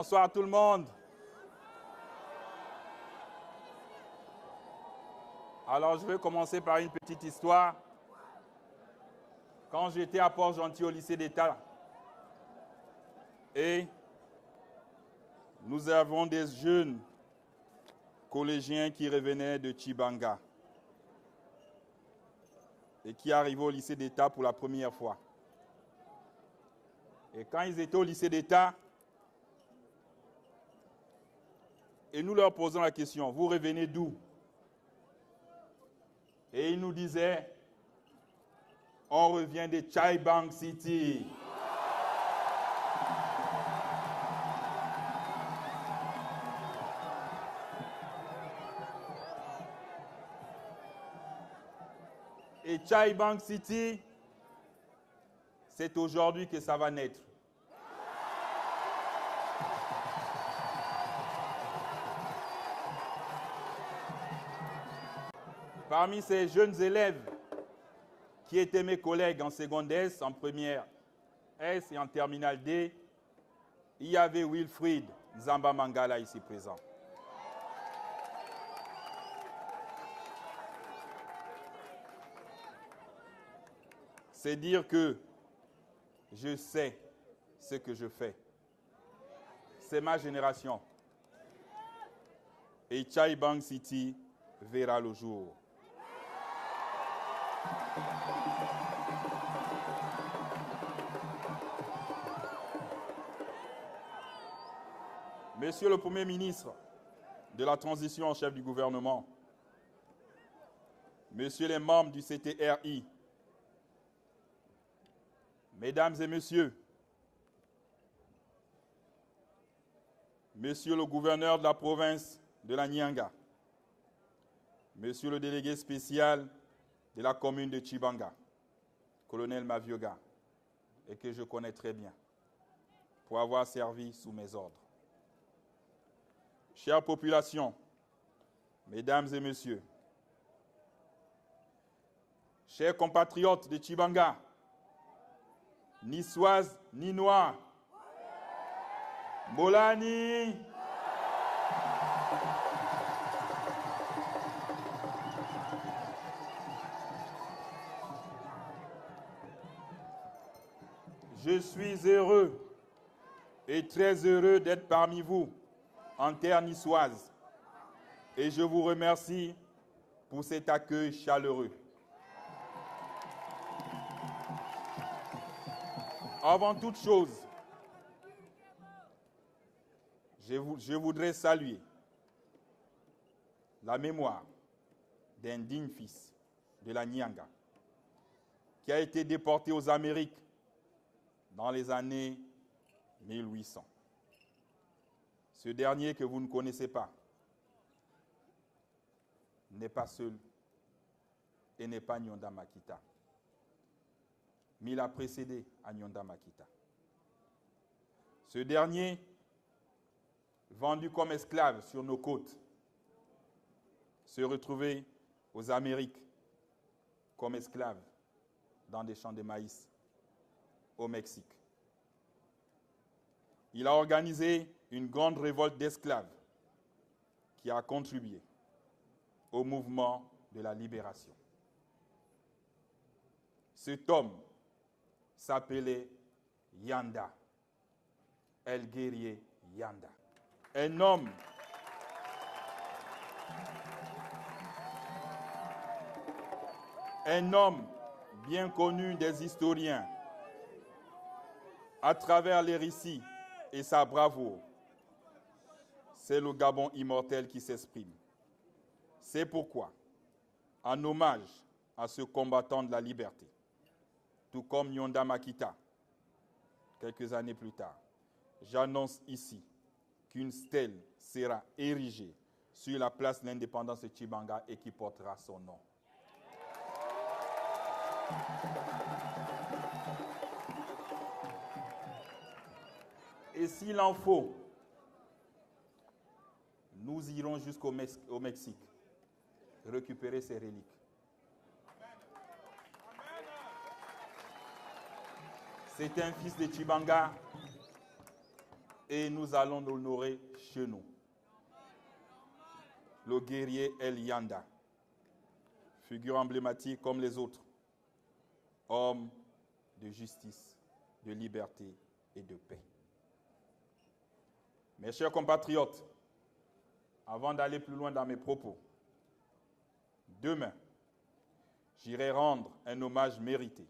Bonsoir à tout le monde. Alors, je vais commencer par une petite histoire. Quand j'étais à Port-Gentil au lycée d'État, et nous avons des jeunes collégiens qui revenaient de Tchibanga et qui arrivaient au lycée d'État pour la première fois. Et quand ils étaient au lycée d'État, et nous leur posons la question, vous revenez d'où? Et ils nous disaient, on revient de Chaibang City. Et Chaibang City, c'est aujourd'hui que ça va naître. Parmi ces jeunes élèves qui étaient mes collègues en seconde S, en première S et en terminale D, il y avait Wilfried Zamba Mangala ici présent. C'est dire que je sais ce que je fais. C'est ma génération. Et Chaibang City verra le jour. Monsieur le Premier ministre de la transition en chef du gouvernement, Messieurs les membres du CTRI, Mesdames et Messieurs, Monsieur le gouverneur de la province de la Nyanga, Monsieur le délégué spécial de la commune de Tchibanga, colonel Mavioga, et que je connais très bien, pour avoir servi sous mes ordres. Chère population, Mesdames et Messieurs, chers compatriotes de Tchibanga, Niçoises, Ninois, Molani, je suis heureux et très heureux d'être parmi vous en terre niçoise et je vous remercie pour cet accueil chaleureux. Avant toute chose, je voudrais saluer la mémoire d'un digne fils de la Nyanga qui a été déporté aux Amériques dans les années 1800. Ce dernier que vous ne connaissez pas n'est pas seul et n'est pas Nyonda Makita, mais il a précédé à Nyonda Makita. Ce dernier, vendu comme esclave sur nos côtes, se retrouvait aux Amériques comme esclave dans des champs de maïs au Mexique. Il a organisé une grande révolte d'esclaves qui a contribué au mouvement de la libération. Cet homme s'appelait Yanda, El Guerrier Yanda. Un homme bien connu des historiens à travers les récits et sa bravoure. C'est le Gabon immortel qui s'exprime. C'est pourquoi, en hommage à ce combattant de la liberté, tout comme Nyonda Makita, quelques années plus tard, j'annonce ici qu'une stèle sera érigée sur la place de l'indépendance de Tchibanga et qui portera son nom. Et s'il en faut, nous irons jusqu'au Mexique récupérer ces reliques. C'est un fils de Tchibanga et nous allons l'honorer chez nous. Le guerrier El Yanda, figure emblématique comme les autres, homme de justice, de liberté et de paix. Mes chers compatriotes, avant d'aller plus loin dans mes propos, demain, j'irai rendre un hommage mérité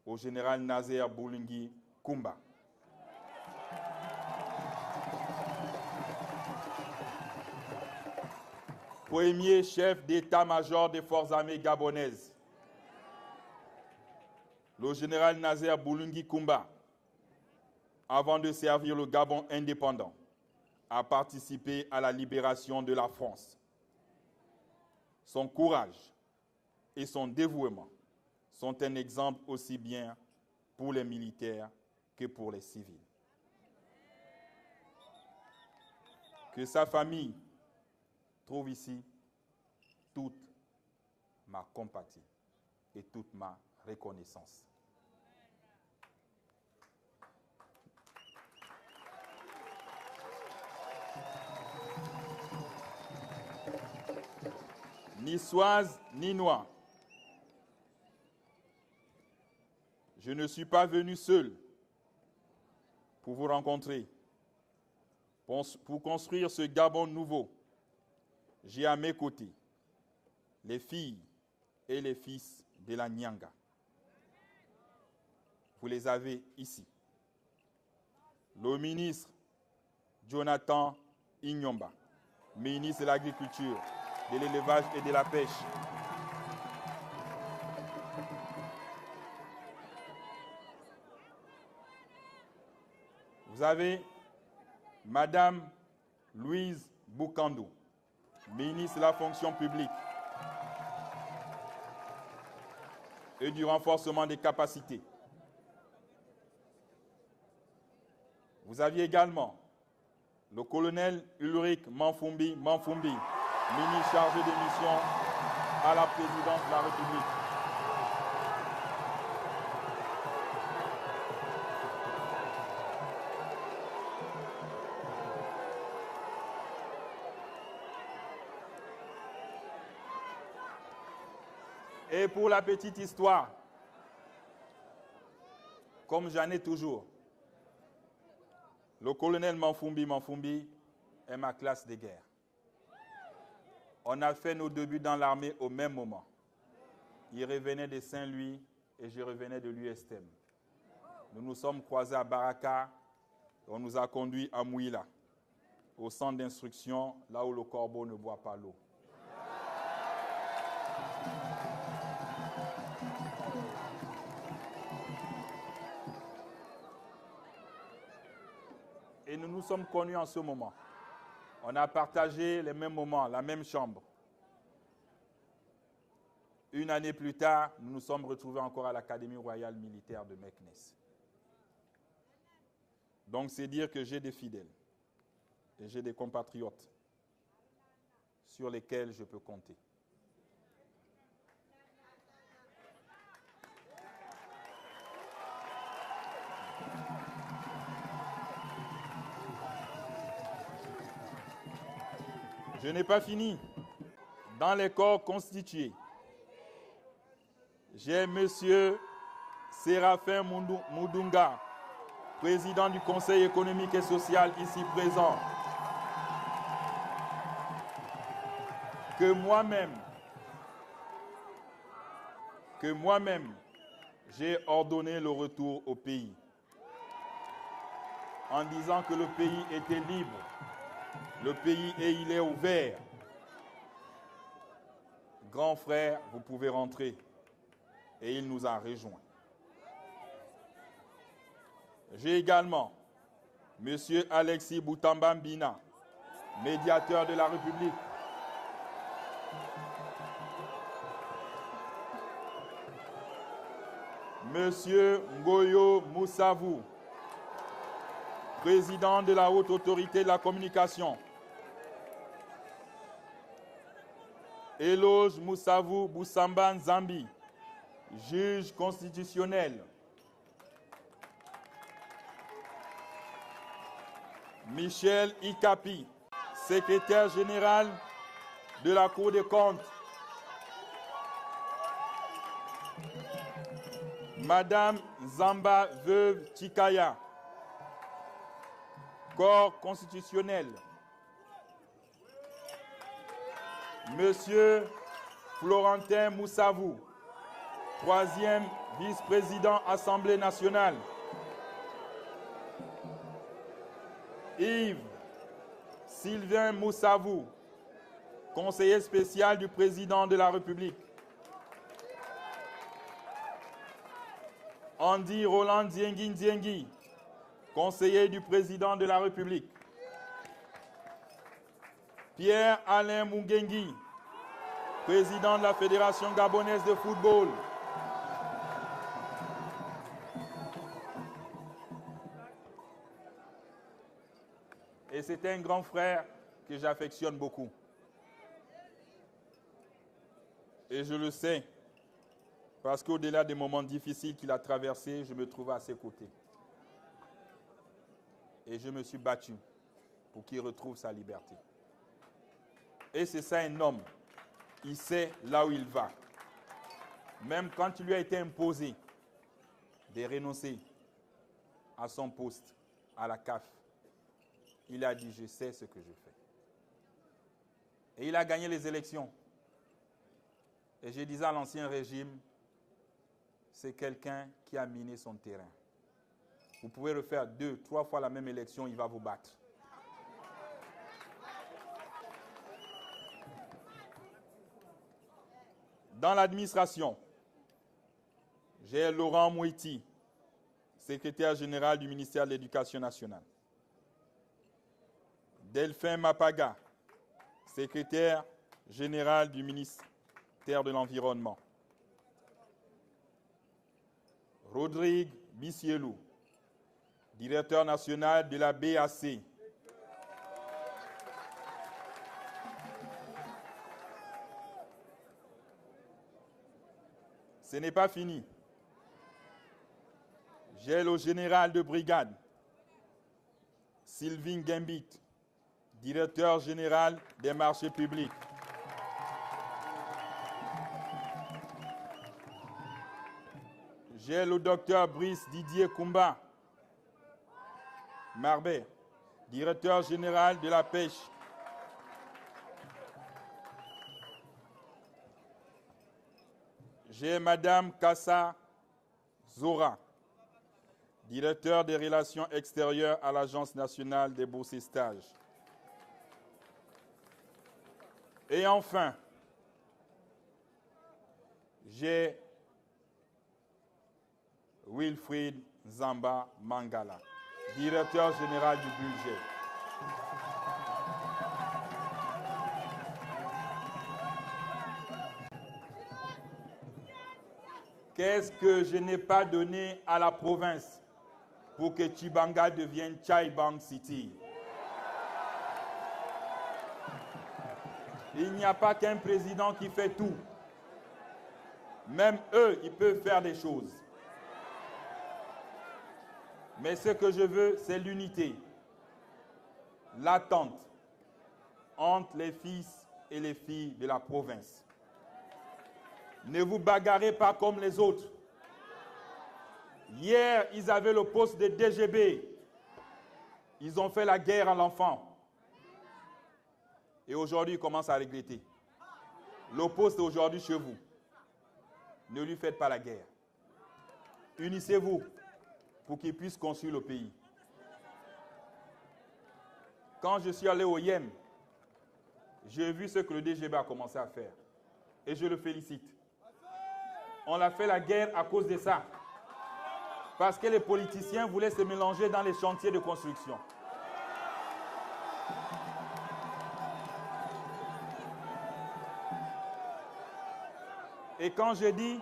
au général Nazer Bulungi Kumba. Premier chef d'état-major des forces armées gabonaises. Le général Nazer Bulungi Kumba, avant de servir le Gabon indépendant, a participé à la libération de la France. Son courage et son dévouement sont un exemple aussi bien pour les militaires que pour les civils. Que sa famille trouve ici toute ma compatie et toute ma reconnaissance. Niçoise, Ninois, je ne suis pas venu seul pour vous rencontrer. Pour construire ce Gabon nouveau, j'ai à mes côtés les filles et les fils de la Nyanga. Vous les avez ici. Le ministre Jonathan Inyomba, ministre de l'Agriculture, de l'Élevage et de la Pêche. Vous avez Madame Louise Boukandou, ministre de la Fonction publique et du renforcement des capacités. Vous aviez également le colonel Ulrich Manfumbi, ministre chargé des missions à la présidence de la République. Et pour la petite histoire, comme j'en ai toujours, le colonel Manfumbi est ma classe de guerre. On a fait nos débuts dans l'armée au même moment. Il revenait de Saint-Louis et je revenais de l'USTM. Nous nous sommes croisés à Baraka, on nous a conduits à Mouila, au centre d'instruction, là où le corbeau ne boit pas l'eau. Et nous nous sommes connus en ce moment. On a partagé les mêmes moments, la même chambre. Une année plus tard, nous nous sommes retrouvés encore à l'Académie royale militaire de Meknes. Donc c'est dire que j'ai des fidèles et j'ai des compatriotes sur lesquels je peux compter. Je n'ai pas fini. Dans les corps constitués, j'ai M. Séraphin Moudunga, président du Conseil économique et social ici présent, que moi-même, j'ai ordonné le retour au pays, en disant que le pays était libre. Le pays il est ouvert. Grand frère, vous pouvez rentrer. Et il nous a rejoints. J'ai également M. Alexis Boutamba Mbina, médiateur de la République. M. Ngoyo Moussavou, président de la Haute Autorité de la Communication. Eloge Moussavou Boussamba Nzambi, juge constitutionnel. Michel Ikapi, secrétaire général de la Cour des comptes. Madame Zamba Veuve Chikaya, corps constitutionnel. Monsieur Florentin Moussavou, troisième vice-président Assemblée nationale. Yves Sylvain Moussavou, conseiller spécial du président de la République. Andy Roland Diengi Diengi, conseiller du président de la République. Pierre-Alain Mungengi, président de la Fédération gabonaise de football. Et c'est un grand frère que j'affectionne beaucoup. Et je le sais, parce qu'au-delà des moments difficiles qu'il a traversés, je me trouvais à ses côtés. Et je me suis battu pour qu'il retrouve sa liberté. Et c'est ça un homme. Il sait là où il va. Même quand il lui a été imposé de renoncer à son poste à la CAF, il a dit, je sais ce que je fais. Et il a gagné les élections. Et je disais à l'ancien régime, c'est quelqu'un qui a miné son terrain. Vous pouvez refaire 2, 3 fois la même élection, il va vous battre. Dans l'administration, j'ai Laurent Mouiti, secrétaire général du ministère de l'Éducation nationale. Delphin Mapaga, secrétaire général du ministère de l'Environnement. Rodrigue Bissielou, directeur national de la BAC. Ce n'est pas fini. J'ai le général de brigade, Sylvain Gambit, directeur général des marchés publics. J'ai le docteur Brice Didier Koumba, Marbet, directeur général de la pêche. J'ai Madame Kassa Zora, directeur des relations extérieures à l'Agence nationale des bourses et stages. Et enfin, j'ai Wilfried Zamba Mangala, directeur général du budget. Qu'est-ce que je n'ai pas donné à la province pour que Tchibanga devienne Chaibang City? Il n'y a pas qu'un président qui fait tout. Même eux, ils peuvent faire des choses. Mais ce que je veux, c'est l'unité, l'attente entre les fils et les filles de la province. Ne vous bagarrez pas comme les autres. Hier, ils avaient le poste de DGB. Ils ont fait la guerre à l'enfant. Et aujourd'hui, ils commencent à regretter. Le poste est aujourd'hui chez vous. Ne lui faites pas la guerre. Unissez-vous pour qu'il puisse construire le pays. Quand je suis allé au Yem, j'ai vu ce que le DGB a commencé à faire. Et je le félicite. On a fait la guerre à cause de ça. Parce que les politiciens voulaient se mélanger dans les chantiers de construction. Et quand je dis,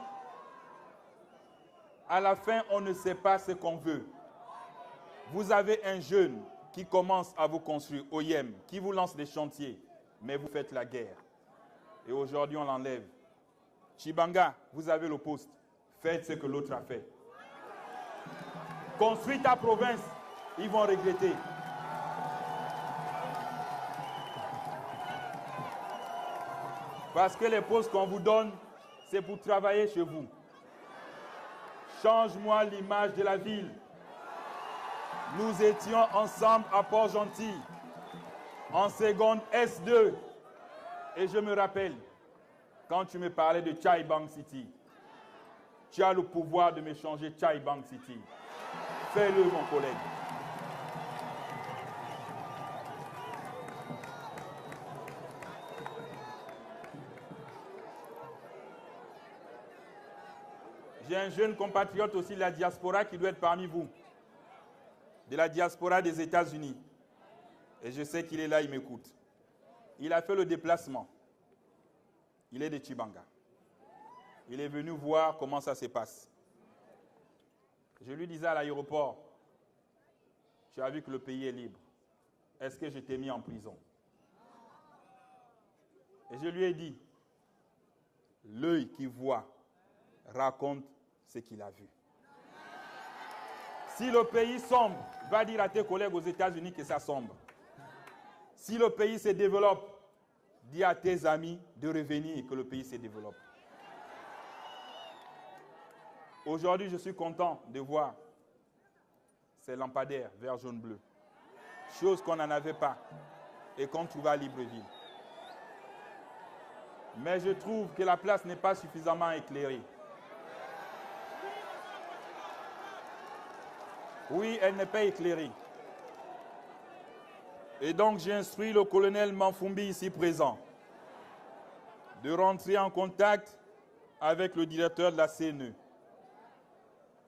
à la fin, on ne sait pas ce qu'on veut. Vous avez un jeune qui commence à vous construire au Yem, qui vous lance des chantiers, mais vous faites la guerre. Et aujourd'hui, on l'enlève. Tchibanga, vous avez le poste. Faites ce que l'autre a fait. Construis ta province, ils vont regretter. Parce que les postes qu'on vous donne, c'est pour travailler chez vous. Change-moi l'image de la ville. Nous étions ensemble à Port-Gentil, en seconde S2. Et je me rappelle, quand tu me parlais de Chai Bang City, tu as le pouvoir de me changer Chai Bang City. Fais-le, mon collègue. J'ai un jeune compatriote aussi de la diaspora qui doit être parmi vous. De la diaspora des États-Unis. Et je sais qu'il est là, il m'écoute. Il a fait le déplacement. Il est de Tchibanga. Il est venu voir comment ça se passe. Je lui disais à l'aéroport, tu as vu que le pays est libre. Est-ce que je t'ai mis en prison? Et je lui ai dit, l'œil qui voit raconte ce qu'il a vu. Si le pays sombre, va dire à tes collègues aux États-Unis que ça sombre. Si le pays se développe, dis à tes amis de revenir et que le pays se développe. Aujourd'hui, je suis content de voir ces lampadaires vert, jaune, bleu. Chose qu'on n'en avait pas et qu'on trouvait à Libreville. Mais je trouve que la place n'est pas suffisamment éclairée. Oui, elle n'est pas éclairée. Et donc, j'ai instruit le colonel Manfumbi, ici présent, de rentrer en contact avec le directeur de la CNE.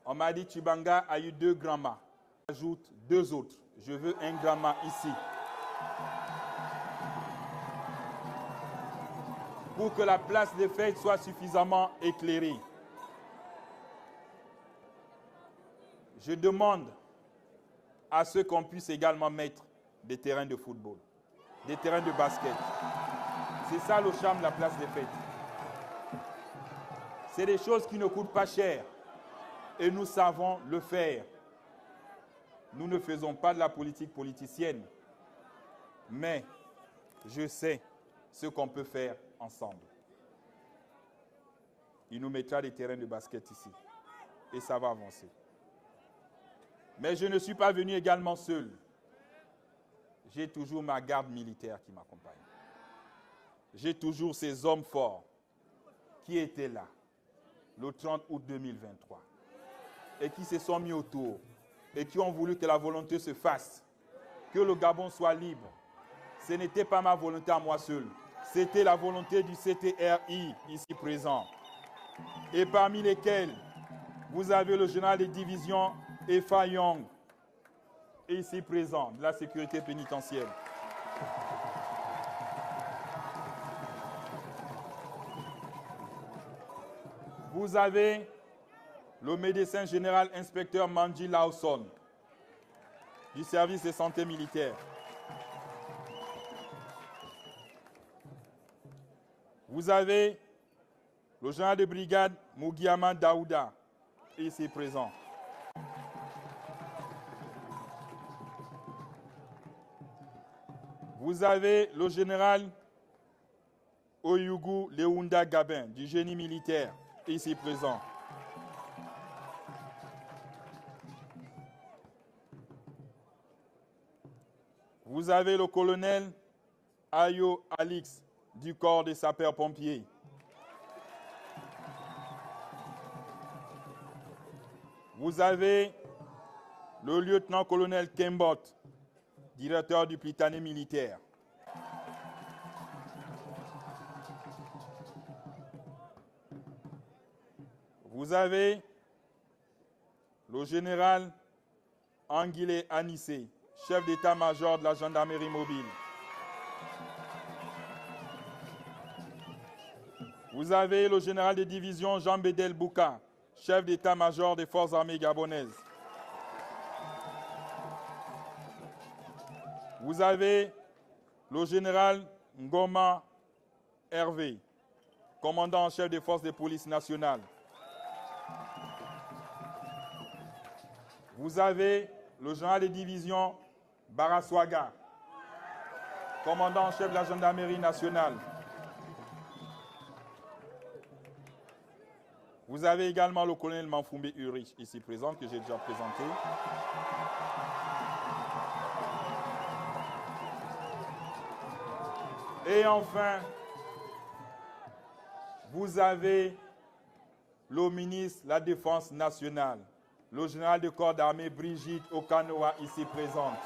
On m'a dit que Tchibanga a eu 2 grands mâts. J'ajoute 2 autres. Je veux un grand mât ici. Pour que la place des fêtes soit suffisamment éclairée. Je demande à ce qu'on puisse également mettre des terrains de football, des terrains de basket. C'est ça le charme de la place des fêtes. C'est des choses qui ne coûtent pas cher et nous savons le faire. Nous ne faisons pas de la politique politicienne, mais je sais ce qu'on peut faire ensemble. Il nous mettra des terrains de basket ici et ça va avancer. Mais je ne suis pas venu également seul. J'ai toujours ma garde militaire qui m'accompagne. J'ai toujours ces hommes forts qui étaient là le 30 août 2023 et qui se sont mis autour et qui ont voulu que la volonté se fasse, que le Gabon soit libre. Ce n'était pas ma volonté à moi seul, c'était la volonté du CTRI ici présent. Et parmi lesquels, vous avez le général de division Efa Young, ici présent, de la sécurité pénitentiaire. Vous avez le médecin général inspecteur Manji Lawson, du service de santé militaire. Vous avez le général de brigade Mugiama Daouda, ici présent. Vous avez le général Oyugu Leunda Gabin, du génie militaire, ici présent. Vous avez le colonel Ayo Alix, du corps des sapeurs-pompiers. Vous avez le lieutenant-colonel Kembot, directeur du Plitané militaire. Vous avez le général Anguilé Anissé, chef d'état-major de la gendarmerie mobile. Vous avez le général de division Jean Bédel Bouka, chef d'état-major des forces armées gabonaises. Vous avez le général Ngoma Hervé, commandant en chef des forces de police nationales. Vous avez le général de division Baraswaga, commandant en chef de la gendarmerie nationale. Vous avez également le colonel Manfoumbe Urich, ici présent, que j'ai déjà présenté. Et enfin, vous avez le ministre de la Défense nationale, le général de corps d'armée Brigitte Okanoa, ici présente.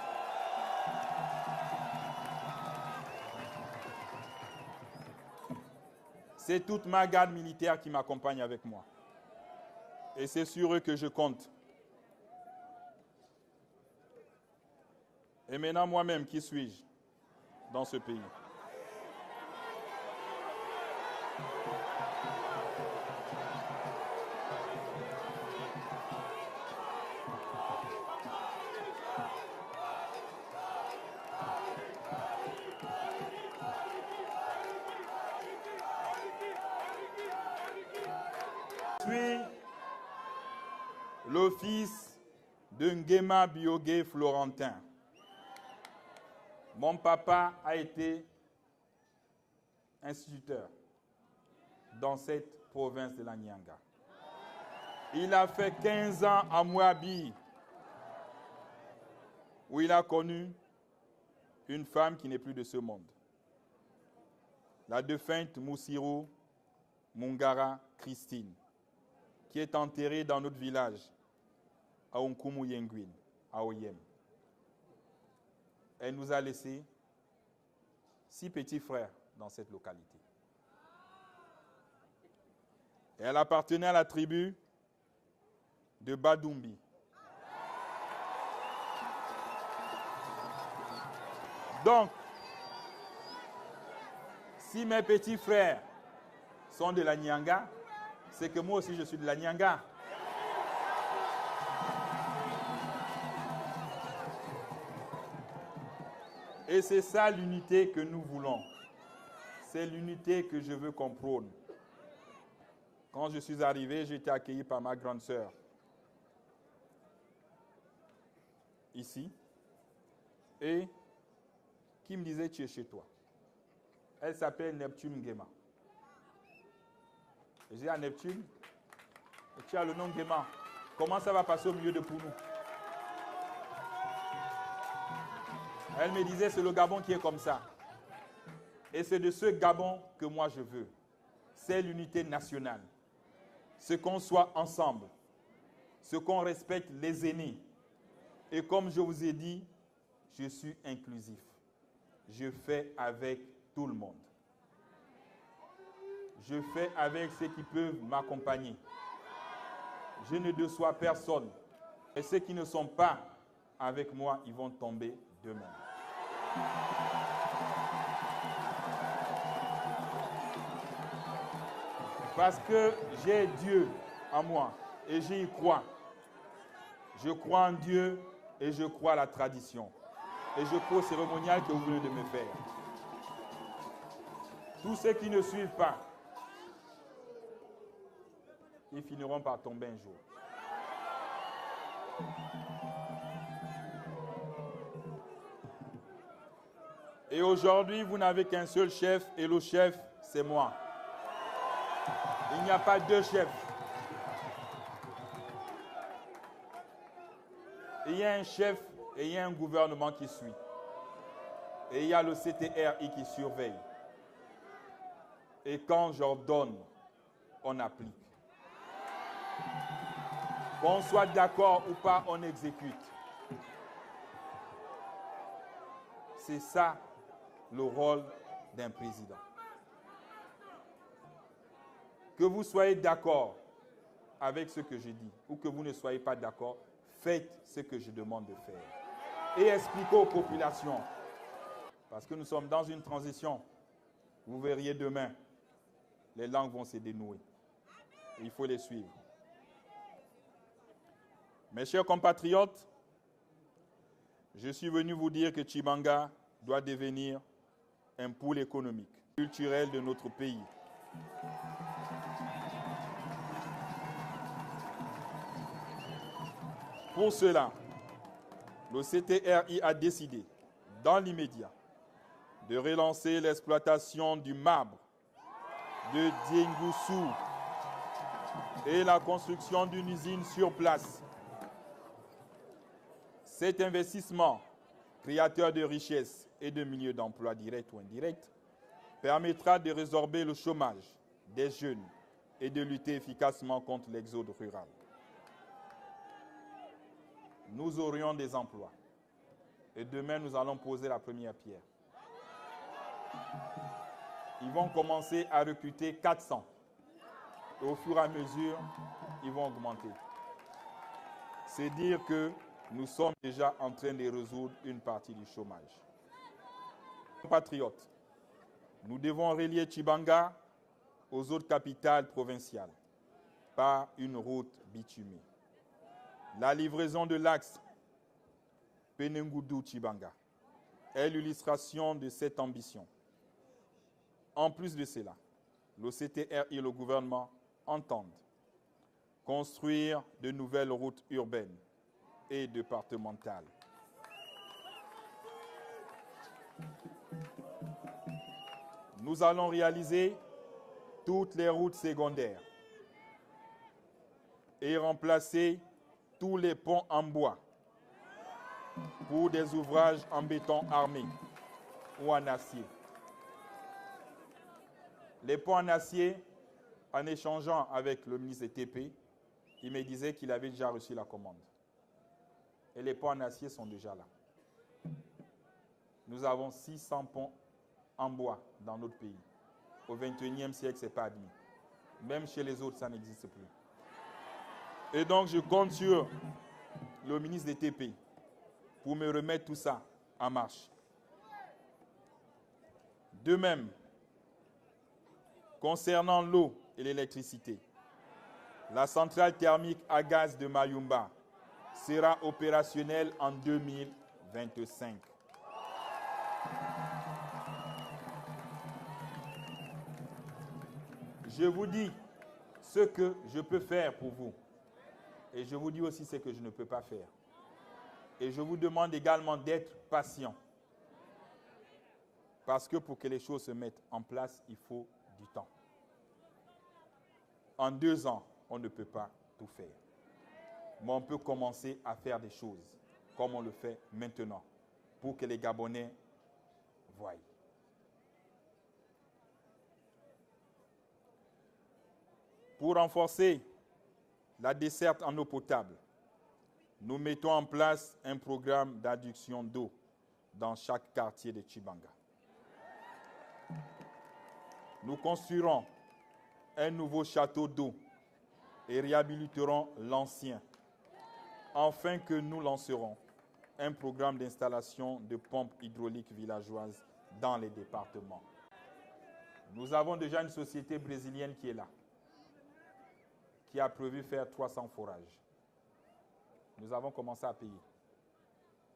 C'est toute ma garde militaire qui m'accompagne avec moi. Et c'est sur eux que je compte. Et maintenant, moi-même, qui suis-je dans ce pays? Je suis le fils de Nguema Biogué Florentin. Mon papa a été instituteur dans cette province de la Nyanga. Il a fait 15 ans à Mouabi, où il a connu une femme qui n'est plus de ce monde. La défunte Moussirou Mungara Christine, qui est enterrée dans notre village, à Onkumu Yenguin, à Oyem. Elle nous a laissé 6 petits frères dans cette localité. Et elle appartenait à la tribu de Badoumbi. Donc, si mes petits frères sont de la Nyanga, c'est que moi aussi je suis de la Nyanga. Et c'est ça l'unité que nous voulons. C'est l'unité que je veux qu'on prône. Quand je suis arrivé, j'ai été accueilli par ma grande sœur. Ici. Et qui me disait, tu es chez toi. Elle s'appelle Neptune Nguema. J'ai dit à Neptune, tu as le nom Nguema. Comment ça va passer au milieu de Pounou? Elle me disait, c'est le Gabon qui est comme ça. Et c'est de ce Gabon que moi je veux. C'est l'unité nationale. Ce qu'on soit ensemble. Ce qu'on respecte les aînés. Et comme je vous ai dit, je suis inclusif. Je fais avec tout le monde. Je fais avec ceux qui peuvent m'accompagner. Je ne déçois personne. Et ceux qui ne sont pas avec moi, ils vont tomber demain. Parce que j'ai Dieu en moi et j'y crois. Je crois en Dieu et je crois à la tradition. Et je crois au cérémonial que vous venez de me faire. Tous ceux qui ne suivent pas, ils finiront par tomber un jour. Et aujourd'hui, vous n'avez qu'un seul chef, et le chef, c'est moi. Il n'y a pas deux chefs. Il y a un chef et il y a un gouvernement qui suit. Et il y a le CTRI qui surveille. Et quand j'ordonne, on applique. Qu'on soit d'accord ou pas, on exécute. C'est ça le rôle d'un président. Que vous soyez d'accord avec ce que je dis ou que vous ne soyez pas d'accord, faites ce que je demande de faire. Et expliquez aux populations. Parce que nous sommes dans une transition. Vous verriez demain, les langues vont se dénouer. Il faut les suivre. Mes chers compatriotes, je suis venu vous dire que Tchibanga doit devenir un pôle économique, culturel de notre pays. Pour cela, le CTRI a décidé, dans l'immédiat, de relancer l'exploitation du marbre de Diengussou et la construction d'une usine sur place. Cet investissement, créateur de richesses et de milieux d'emploi directs ou indirects, permettra de résorber le chômage des jeunes et de lutter efficacement contre l'exode rural. Nous aurions des emplois. Et demain, nous allons poser la première pierre. Ils vont commencer à recruter 400. Et au fur et à mesure, ils vont augmenter. C'est dire que nous sommes déjà en train de résoudre une partie du chômage. Compatriotes, nous devons relier Tchibanga aux autres capitales provinciales par une route bitumée. La livraison de l'axe Penengoudou-Tchibanga est l'illustration de cette ambition. En plus de cela, le CTR et le gouvernement entendent construire de nouvelles routes urbaines et départementales. Nous allons réaliser toutes les routes secondaires et remplacer tous les ponts en bois pour des ouvrages en béton armé ou en acier. Les ponts en acier, en échangeant avec le ministre des TP, il me disait qu'il avait déjà reçu la commande. Et les ponts en acier sont déjà là. Nous avons 600 ponts en bois dans notre pays. Au XXIe siècle, ce n'est pas admis. Même chez les autres, ça n'existe plus. Et donc, je compte sur le ministre des TP pour me remettre tout ça en marche. De même, concernant l'eau et l'électricité, la centrale thermique à gaz de Mayumba sera opérationnelle en 2025. Je vous dis ce que je peux faire pour vous. Et je vous dis aussi ce que je ne peux pas faire. Et je vous demande également d'être patient. Parce que pour que les choses se mettent en place, il faut du temps. En 2 ans, on ne peut pas tout faire. Mais on peut commencer à faire des choses comme on le fait maintenant pour que les Gabonais voient. Pour renforcer la desserte en eau potable, nous mettons en place un programme d'adduction d'eau dans chaque quartier de Tchibanga. Nous construirons un nouveau château d'eau et réhabiliterons l'ancien, afin que nous lancerons un programme d'installation de pompes hydrauliques villageoises dans les départements. Nous avons déjà une société brésilienne qui est là, qui a prévu faire 300 forages. Nous avons commencé à payer.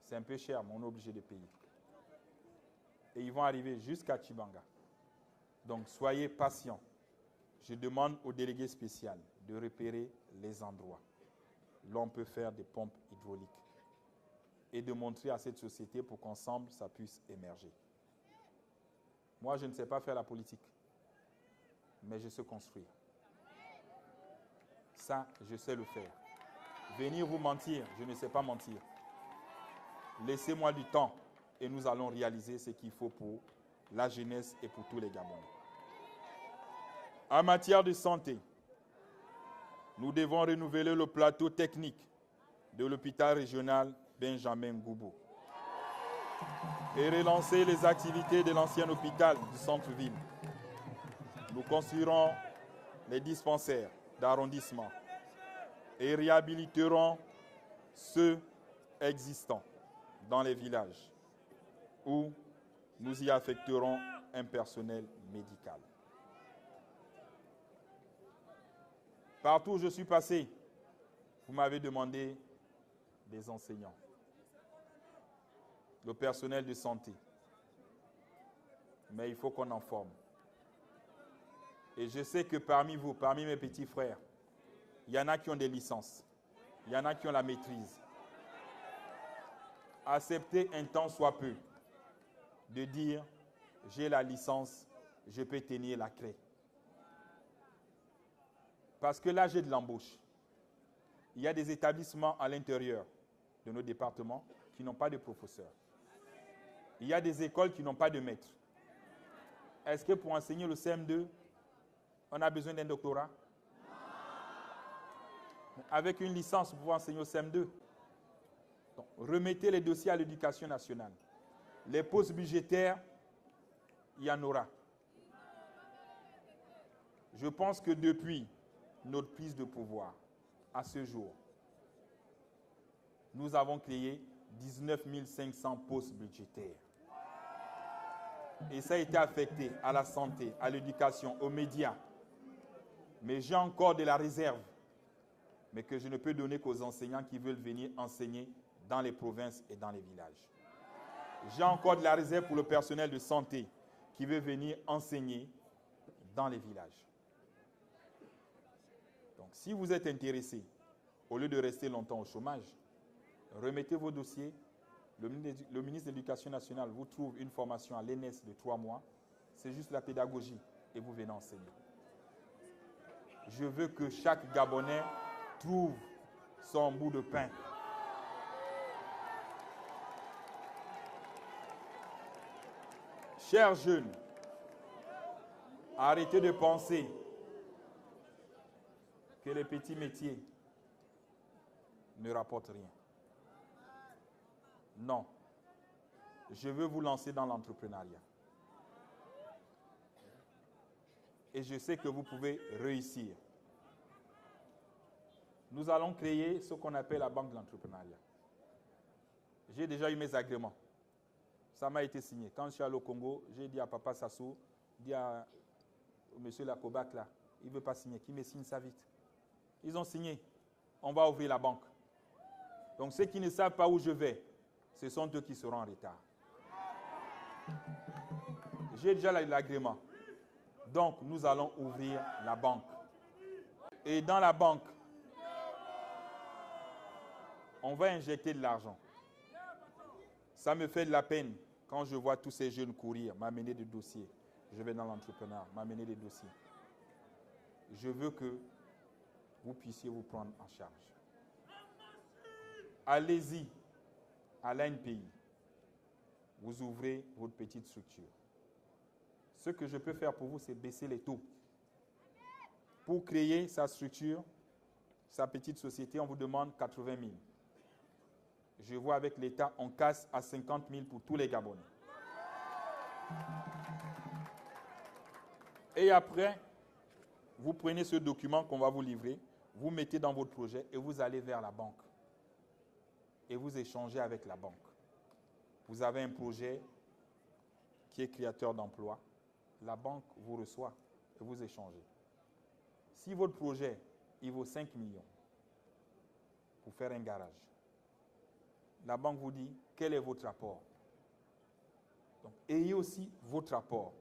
C'est un peu cher, mais on est obligé de payer. Et ils vont arriver jusqu'à Tchibanga. Donc, soyez patients. Je demande au délégué spécial de repérer les endroits où l'on peut faire des pompes hydrauliques et de montrer à cette société pour qu'ensemble, ça puisse émerger. Moi, je ne sais pas faire la politique, mais je sais construire. Ça, je sais le faire. Venir vous mentir, je ne sais pas mentir. Laissez-moi du temps et nous allons réaliser ce qu'il faut pour la jeunesse et pour tous les Gabonais. En matière de santé, nous devons renouveler le plateau technique de l'hôpital régional Benjamin Goubou et relancer les activités de l'ancien hôpital du centre-ville. Nous construirons les dispensaires d'arrondissement et réhabiliterons ceux existants dans les villages où nous y affecterons un personnel médical. Partout où je suis passé, vous m'avez demandé des enseignants, le personnel de santé. Mais il faut qu'on en forme. Et je sais que parmi vous, parmi mes petits frères, il y en a qui ont des licences. Il y en a qui ont la maîtrise. Acceptez un temps soit peu de dire « j'ai la licence, je peux tenir la craie ». Parce que là, j'ai de l'embauche. Il y a des établissements à l'intérieur de nos départements qui n'ont pas de professeurs. Il y a des écoles qui n'ont pas de maîtres. Est-ce que pour enseigner le CM2, on a besoin d'un doctorat? Avec une licence, vous pouvez enseigner au CM2. Donc, remettez les dossiers à l'éducation nationale. Les postes budgétaires, il y en aura. Je pense que depuis notre prise de pouvoir à ce jour, nous avons créé 19 500 postes budgétaires. Et ça a été affecté à la santé, à l'éducation, aux médias. Mais j'ai encore de la réserve, mais que je ne peux donner qu'aux enseignants qui veulent venir enseigner dans les provinces et dans les villages. J'ai encore de la réserve pour le personnel de santé qui veut venir enseigner dans les villages. Donc, si vous êtes intéressé, au lieu de rester longtemps au chômage, remettez vos dossiers. Le ministre de l'Éducation nationale vous trouve une formation à l'ENS de 3 mois. C'est juste la pédagogie et vous venez enseigner. Je veux que chaque Gabonais trouve son bout de pain. Chers jeunes, arrêtez de penser que les petits métiers ne rapportent rien. Non. Je veux vous lancer dans l'entrepreneuriat. Et je sais que vous pouvez réussir. Nous allons créer ce qu'on appelle la banque de l'entrepreneuriat. J'ai déjà eu mes agréments. Ça m'a été signé. Quand je suis allé au Congo, j'ai dit à Papa Sassou, dit à monsieur Lakobac là, il ne veut pas signer, qu'il me signe ça vite. Ils ont signé. On va ouvrir la banque. Donc ceux qui ne savent pas où je vais, ce sont eux qui seront en retard. J'ai déjà l'agrément. Donc nous allons ouvrir la banque. Et dans la banque, on va injecter de l'argent. Ça me fait de la peine quand je vois tous ces jeunes courir, m'amener des dossiers. Je vais dans l'entrepreneur, m'amener des dossiers. Je veux que vous puissiez vous prendre en charge. Allez-y à l'ANPI. Vous ouvrez votre petite structure. Ce que je peux faire pour vous, c'est baisser les taux. Pour créer sa structure, sa petite société, on vous demande 80 000. Je vois avec l'État, on casse à 50 000 pour tous les Gabonais. Et après, vous prenez ce document qu'on va vous livrer, vous mettez dans votre projet et vous allez vers la banque. Et vous échangez avec la banque. Vous avez un projet qui est créateur d'emplois. La banque vous reçoit et vous échangez. Si votre projet, il vaut 5 millions pour faire un garage, la banque vous dit, quel est votre apport? Donc, ayez aussi votre apport.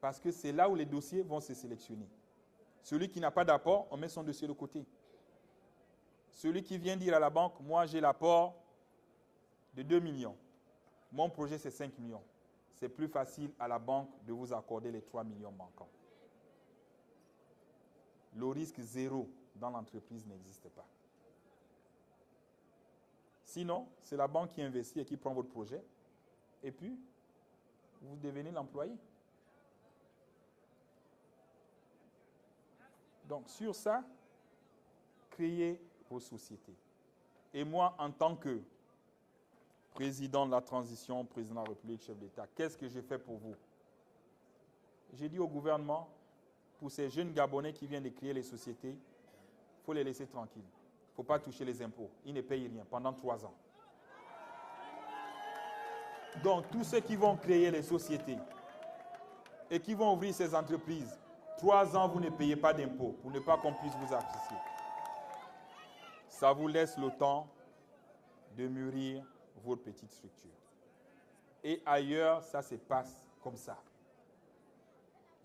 Parce que c'est là où les dossiers vont se sélectionner. Celui qui n'a pas d'apport, on met son dossier de côté. Celui qui vient dire à la banque, moi j'ai l'apport de 2 millions. Mon projet c'est 5 millions. C'est plus facile à la banque de vous accorder les 3 millions manquants. Le risque zéro dans l'entreprise n'existe pas. Sinon, c'est la banque qui investit et qui prend votre projet. Et puis, vous devenez l'employé. Donc, sur ça, créez vos sociétés. Et moi, en tant que président de la transition, président de la République, chef d'État, qu'est-ce que j'ai fait pour vous? J'ai dit au gouvernement, pour ces jeunes Gabonais qui viennent de créer les sociétés, il faut les laisser tranquilles. Il ne faut pas toucher les impôts. Ils ne payent rien pendant 3 ans. Donc, tous ceux qui vont créer les sociétés et qui vont ouvrir ces entreprises, 3 ans, vous ne payez pas d'impôts pour ne pas qu'on puisse vous apprécier. Ça vous laisse le temps de mûrir votre petite structure. Et ailleurs, ça se passe comme ça.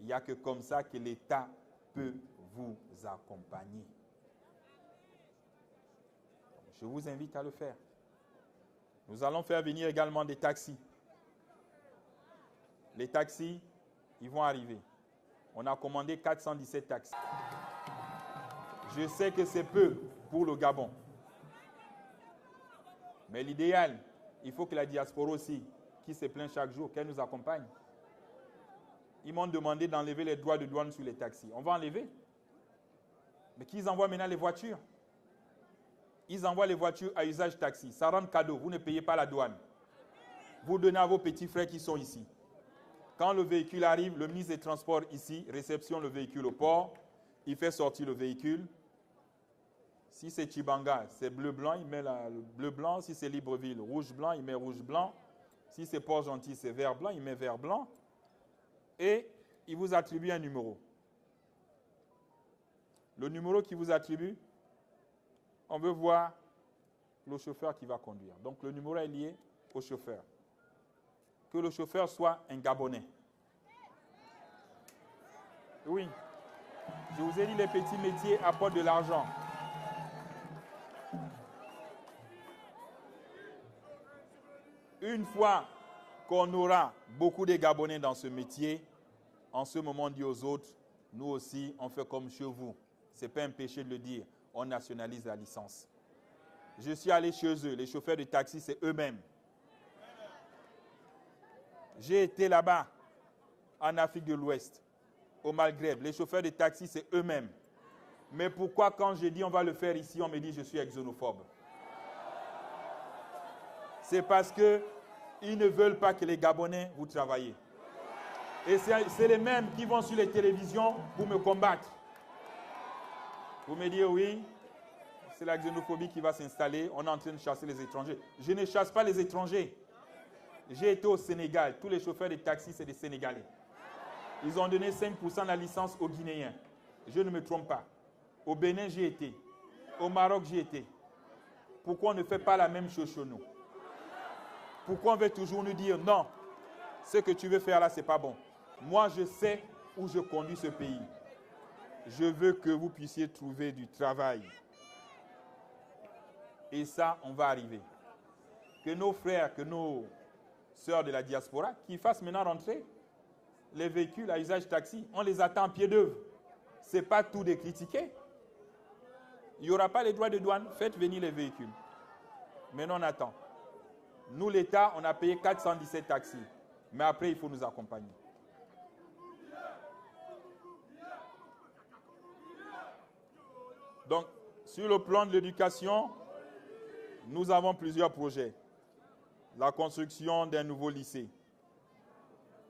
Il n'y a que comme ça que l'État peut vous accompagner. Je vous invite à le faire. Nous allons faire venir également des taxis. Les taxis, ils vont arriver. On a commandé 417 taxis. Je sais que c'est peu pour le Gabon. Mais l'idéal, il faut que la diaspora aussi, qui se plaint chaque jour, qu'elle nous accompagne. Ils m'ont demandé d'enlever les droits de douane sur les taxis. On va enlever. Mais qu'ils envoient maintenant les voitures. Ils envoient les voitures à usage taxi. Ça rend cadeau. Vous ne payez pas la douane. Vous donnez à vos petits frères qui sont ici. Quand le véhicule arrive, le ministre des Transports ici réceptionne le véhicule au port. Il fait sortir le véhicule. Si c'est Tchibanga, c'est bleu-blanc, il met le bleu-blanc. Si c'est Libreville, rouge-blanc, il met rouge-blanc. Si c'est Port-Gentil, c'est vert-blanc, il met vert-blanc. Et il vous attribue un numéro. Le numéro qu'il vous attribue, on veut voir le chauffeur qui va conduire. Donc le numéro est lié au chauffeur. Que le chauffeur soit un Gabonais. Oui. Je vous ai dit, les petits métiers apportent de l'argent. Une fois qu'on aura beaucoup de Gabonais dans ce métier, en ce moment on dit aux autres, nous aussi, on fait comme chez vous. Ce n'est pas un péché de le dire, on nationalise la licence. Je suis allé chez eux, les chauffeurs de taxi, c'est eux-mêmes. J'ai été là-bas, en Afrique de l'Ouest, au Maghreb. Les chauffeurs de taxi, c'est eux-mêmes. Mais pourquoi quand je dis on va le faire ici, on me dit je suis xénophobe? C'est parce qu'ils ne veulent pas que les Gabonais vous travaillez. Et c'est les mêmes qui vont sur les télévisions pour me combattre. Vous me dites oui, c'est la xénophobie qui va s'installer, on est en train de chasser les étrangers. Je ne chasse pas les étrangers. J'ai été au Sénégal, tous les chauffeurs de taxi, c'est des Sénégalais. Ils ont donné 5% de la licence aux Guinéens. Je ne me trompe pas. Au Bénin, j'y étais. Au Maroc, j'y étais. Pourquoi on ne fait pas la même chose chez nous? Pourquoi on veut toujours nous dire non, ce que tu veux faire là, ce n'est pas bon? Moi, je sais où je conduis ce pays. Je veux que vous puissiez trouver du travail. Et ça, on va arriver. Que nos frères, que nos sœurs de la diaspora, qui fassent maintenant rentrer les véhicules à usage taxi, on les attend en pied d'œuvre. Ce n'est pas tout de critiquer. Il n'y aura pas les droits de douane, faites venir les véhicules. Maintenant, on attend. Nous, l'État, on a payé 417 taxis. Mais après, il faut nous accompagner. Donc, sur le plan de l'éducation, nous avons plusieurs projets. La construction d'un nouveau lycée,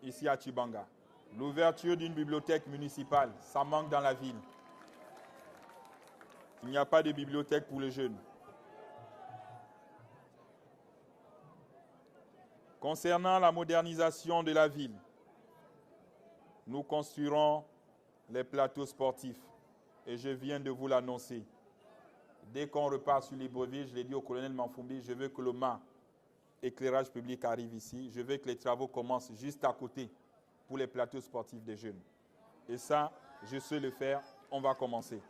ici à Tchibanga. L'ouverture d'une bibliothèque municipale, ça manque dans la ville. Il n'y a pas de bibliothèque pour les jeunes. Concernant la modernisation de la ville, nous construirons les plateaux sportifs. Et je viens de vous l'annoncer. Dès qu'on repart sur Libreville, je l'ai dit au colonel Manfoumbi, je veux que le mât éclairage public arrive ici. Je veux que les travaux commencent juste à côté pour les plateaux sportifs des jeunes. Et ça, je sais le faire, on va commencer.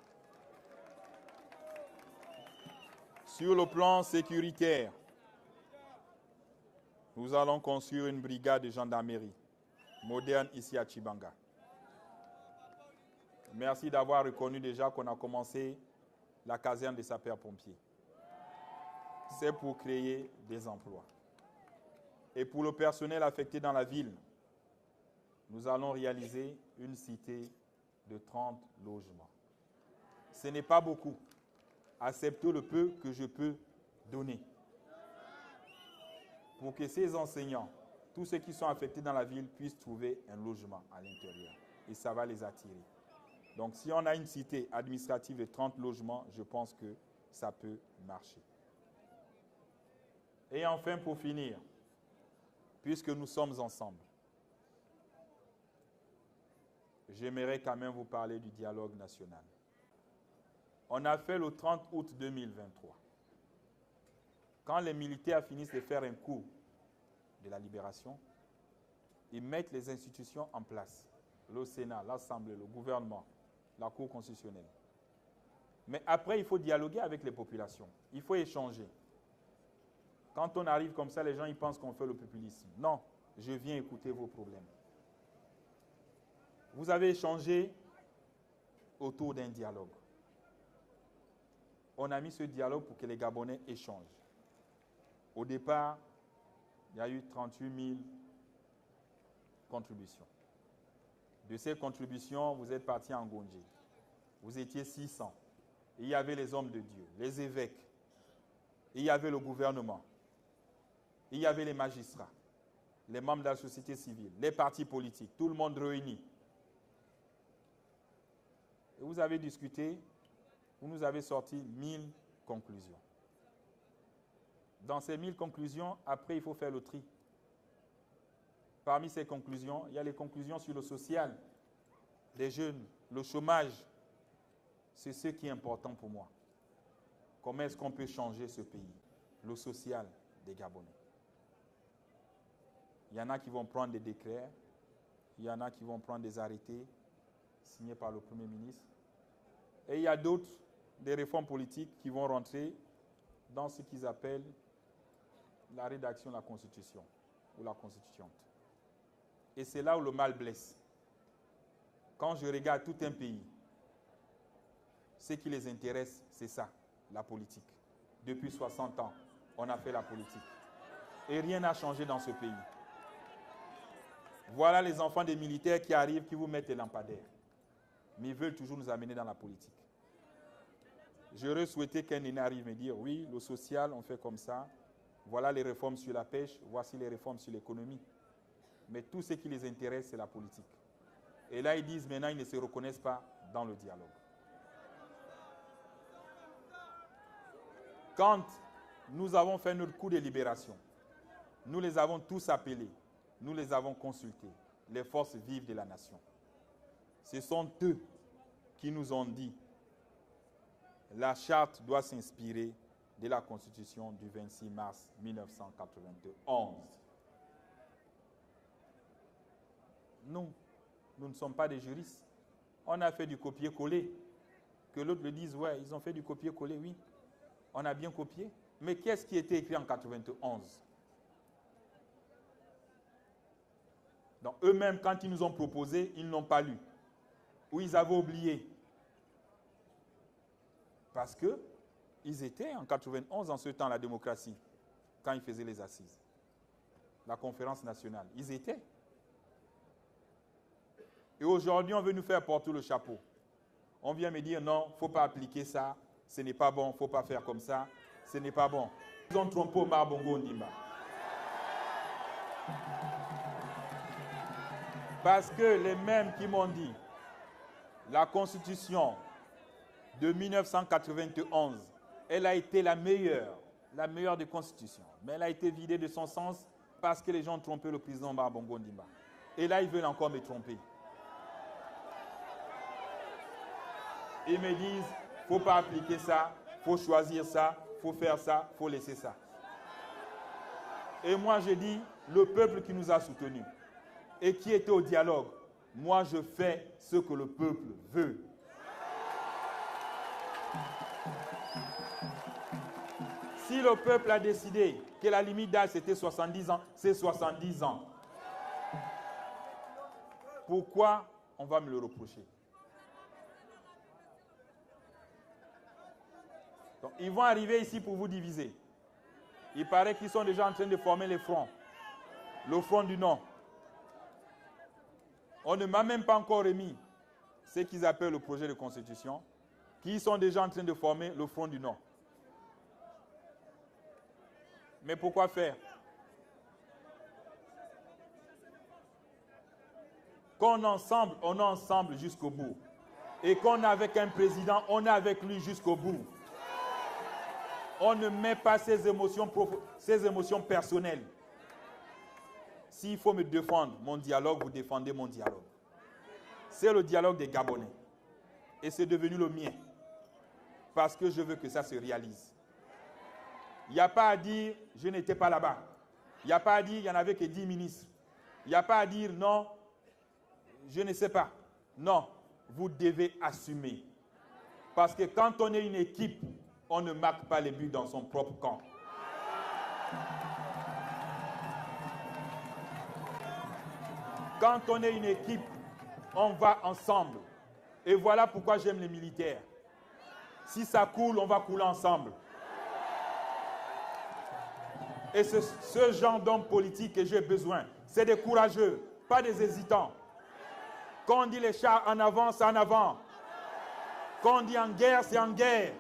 Sur le plan sécuritaire, nous allons construire une brigade de gendarmerie moderne ici à Tchibanga. Merci d'avoir reconnu déjà qu'on a commencé la caserne des sapeurs-pompiers. C'est pour créer des emplois. Et pour le personnel affecté dans la ville, nous allons réaliser une cité de 30 logements. Ce n'est pas beaucoup. Acceptez le peu que je peux donner. Pour que ces enseignants, tous ceux qui sont affectés dans la ville, puissent trouver un logement à l'intérieur. Et ça va les attirer. Donc, si on a une cité administrative de 30 logements, je pense que ça peut marcher. Et enfin, pour finir, puisque nous sommes ensemble, j'aimerais quand même vous parler du dialogue national. On a fait le 30 août 2023. Quand les militaires finissent de faire un coup de la libération, ils mettent les institutions en place. Le Sénat, l'Assemblée, le gouvernement, la Cour constitutionnelle. Mais après, il faut dialoguer avec les populations. Il faut échanger. Quand on arrive comme ça, les gens ils pensent qu'on fait le populisme. Non, je viens écouter vos problèmes. Vous avez échangé autour d'un dialogue. on a mis ce dialogue pour que les Gabonais échangent. Au départ, il y a eu 38 000 contributions. De ces contributions, vous êtes partis en Ngondji. Vous étiez 600. Et il y avait les hommes de Dieu, les évêques. Et il y avait le gouvernement. Et il y avait les magistrats, les membres de la société civile, les partis politiques, tout le monde réuni. Et vous avez discuté, vous nous avez sorti 1000 conclusions. Dans ces 1000 conclusions, après, il faut faire le tri. Parmi ces conclusions, il y a les conclusions sur le social, les jeunes, le chômage. C'est ce qui est important pour moi. Comment est-ce qu'on peut changer ce pays? Le social des Gabonais. Il y en a qui vont prendre des décrets, il y en a qui vont prendre des arrêtés signés par le Premier ministre. Et il y a d'autres, des réformes politiques qui vont rentrer dans ce qu'ils appellent la rédaction de la Constitution ou la Constituante. Et c'est là où le mal blesse. Quand je regarde tout un pays, ce qui les intéresse, c'est ça, la politique. Depuis 60 ans, on a fait la politique. Et rien n'a changé dans ce pays. Voilà les enfants des militaires qui arrivent, qui vous mettent les lampadaires. Mais ils veulent toujours nous amener dans la politique. J'aurais souhaité qu'un aîné arrive me dire, oui, le social, on fait comme ça. Voilà les réformes sur la pêche, voici les réformes sur l'économie. Mais tout ce qui les intéresse, c'est la politique. Et là, ils disent maintenant, ils ne se reconnaissent pas dans le dialogue. Quand nous avons fait notre coup de libération, nous les avons tous appelés, nous les avons consultés, les forces vives de la nation. Ce sont eux qui nous ont dit la charte doit s'inspirer de la Constitution du 26 mars 1991. Nous ne sommes pas des juristes. On a fait du copier-coller. Que l'autre le dise, ouais, ils ont fait du copier-coller, oui. On a bien copié. Mais qu'est-ce qui était écrit en 91? Donc eux-mêmes, quand ils nous ont proposé, ils n'ont pas lu. Ou ils avaient oublié. Parce qu'ils étaient en 91, en ce temps, la démocratie, quand ils faisaient les assises. La conférence nationale, ils étaient. Et aujourd'hui, on veut nous faire porter le chapeau. On vient me dire, non, il ne faut pas appliquer ça, ce n'est pas bon, il ne faut pas faire comme ça, ce n'est pas bon. Ils ont trompé Omar Bongo Ondimba. Parce que les mêmes qui m'ont dit, la Constitution de 1991, elle a été la meilleure des constitutions. Mais elle a été vidée de son sens parce que les gens ont trompé le président Omar Bongo Ondimba. Et là, ils veulent encore me tromper. Ils me disent, il ne faut pas appliquer ça, il faut choisir ça, il faut faire ça, il faut laisser ça. Et moi, je dis, le peuple qui nous a soutenus et qui était au dialogue, moi, je fais ce que le peuple veut. Si le peuple a décidé que la limite d'âge c'était 70 ans, c'est 70 ans. Pourquoi on va me le reprocher? Donc, ils vont arriver ici pour vous diviser. Il paraît qu'ils sont déjà en train de former les fronts. Le front du non. On ne m'a même pas encore remis ce qu'ils appellent le projet de constitution, qui sont déjà en train de former le front du non. Mais pourquoi faire? Qu'on ensemble, on est ensemble jusqu'au bout. Et qu'on est avec un président, on est avec lui jusqu'au bout. On ne met pas ses émotions personnelles. S'il faut me défendre mon dialogue, vous défendez mon dialogue. C'est le dialogue des Gabonais. Et c'est devenu le mien. Parce que je veux que ça se réalise. Il n'y a pas à dire, je n'étais pas là-bas. Il n'y a pas à dire, il n'y en avait que 10 ministres. Il n'y a pas à dire, non, je ne sais pas. Non, vous devez assumer. Parce que quand on est une équipe, on ne marque pas les buts dans son propre camp. Quand on est une équipe, on va ensemble. Et voilà pourquoi j'aime les militaires. Si ça coule, on va couler ensemble. Et ce genre d'homme politique que j'ai besoin, c'est des courageux, pas des hésitants. Quand on dit les chars en avant, c'est en avant. Quand on dit en guerre, c'est en guerre.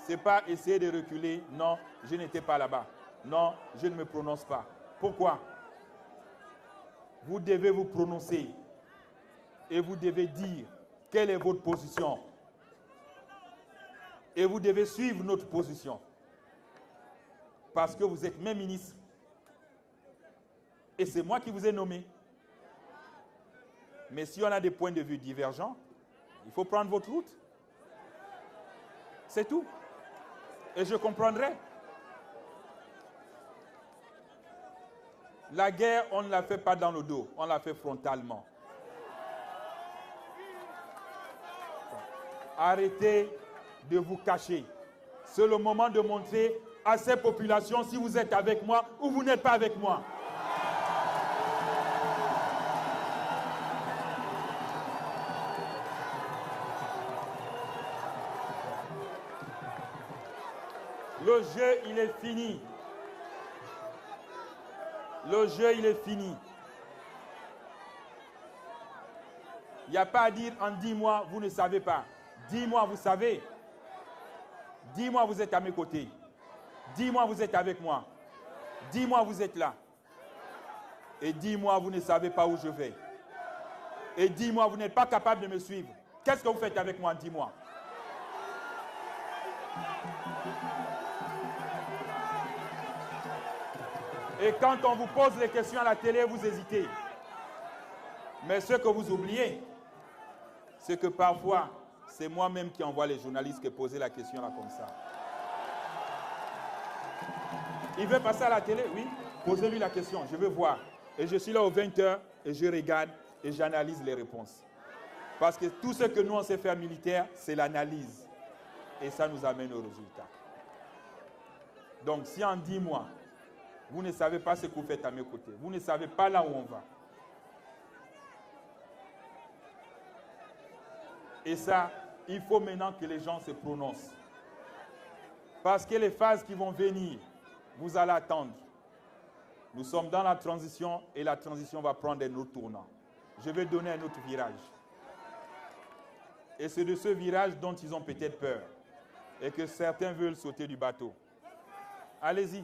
Ce n'est pas essayer de reculer. Non, je n'étais pas là-bas. Non, je ne me prononce pas. Pourquoi? Vous devez vous prononcer. Et vous devez dire quelle est votre position. Et vous devez suivre notre position. Parce que vous êtes mes ministres. Et c'est moi qui vous ai nommé. Mais si on a des points de vue divergents, il faut prendre votre route. C'est tout. Et je comprendrai. La guerre, on ne la fait pas dans le dos, on la fait frontalement. Arrêtez de vous cacher. C'est le moment de montrer à ces populations si vous êtes avec moi ou vous n'êtes pas avec moi. Le jeu, il est fini. Le jeu, il est fini. Il n'y a pas à dire en 10 mois, vous ne savez pas. 10 mois, vous savez. 10 mois, vous êtes à mes côtés. 10 mois, vous êtes avec moi. 10 mois, vous êtes là. Et 10 mois, vous ne savez pas où je vais. Et 10 mois, vous n'êtes pas capable de me suivre. Qu'est-ce que vous faites avec moi en 10 mois? Et quand on vous pose les questions à la télé, vous hésitez. Mais ce que vous oubliez, c'est que parfois, c'est moi-même qui envoie les journalistes qui posent la question là comme ça. Il veut passer à la télé? Oui. Posez-lui la question, je veux voir. Et je suis là aux 20h et je regarde et j'analyse les réponses. Parce que tout ce que nous on sait faire militaire, c'est l'analyse. Et ça nous amène au résultat. Donc si en 10 mois, vous ne savez pas ce que vous faites à mes côtés, vous ne savez pas là où on va. Et ça, il faut maintenant que les gens se prononcent. Parce que les phases qui vont venir, vous allez attendre. Nous sommes dans la transition et la transition va prendre un autre tournant. Je vais donner un autre virage. Et c'est de ce virage dont ils ont peut-être peur. Et que certains veulent sauter du bateau. Allez-y.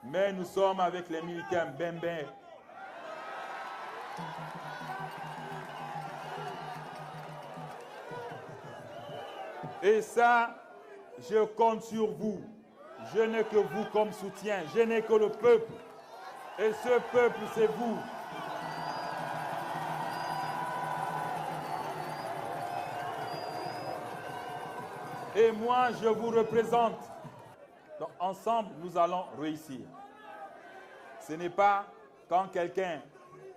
Mais nous sommes avec les militaires Mbembe. Et ça, je compte sur vous. Je n'ai que vous comme soutien. Je n'ai que le peuple. Et ce peuple, c'est vous. Et moi, je vous représente. Donc, ensemble, nous allons réussir. Ce n'est pas quand quelqu'un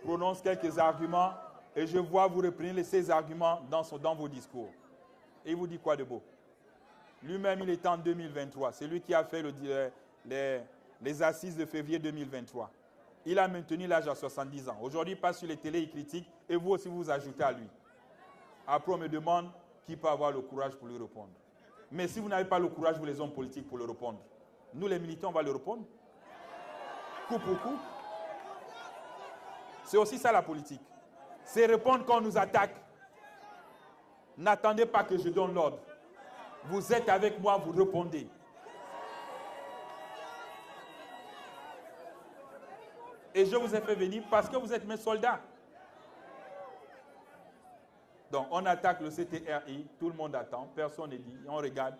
prononce quelques arguments et je vois vous reprendre ces arguments dans vos discours. Et il vous dit quoi de beau? Lui-même, il était en 2023. C'est lui qui a fait les assises de février 2023. Il a maintenu l'âge à 70 ans. Aujourd'hui, il passe sur les télés, il critique, et vous aussi, vous ajoutez à lui. Après, on me demande qui peut avoir le courage pour lui répondre. Mais si vous n'avez pas le courage, vous les hommes politiques, pour le répondre, nous, les militants, on va le répondre. Coup pour coup. C'est aussi ça la politique. C'est répondre quand on nous attaque. N'attendez pas que je donne l'ordre. Vous êtes avec moi, vous répondez. Et je vous ai fait venir parce que vous êtes mes soldats. Donc, on attaque le CTRI, tout le monde attend, personne ne dit, on regarde,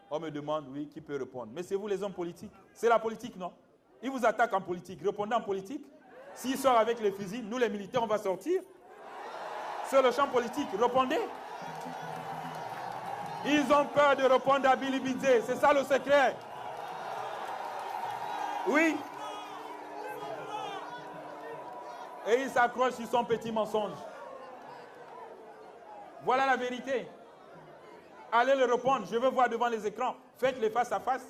on me demande, oui, qui peut répondre. Mais c'est vous les hommes politiques. C'est la politique, non? Ils vous attaquent en politique. Répondez en politique. S'ils sortent avec les fusils, nous les militaires, on va sortir. C'est le champ politique. Répondez. Ils ont peur de répondre à Billy Bidze. C'est ça le secret. Oui. Et il s'accroche sur son petit mensonge. Voilà la vérité. Allez le répondre. Je veux voir devant les écrans. Faites-les face à face.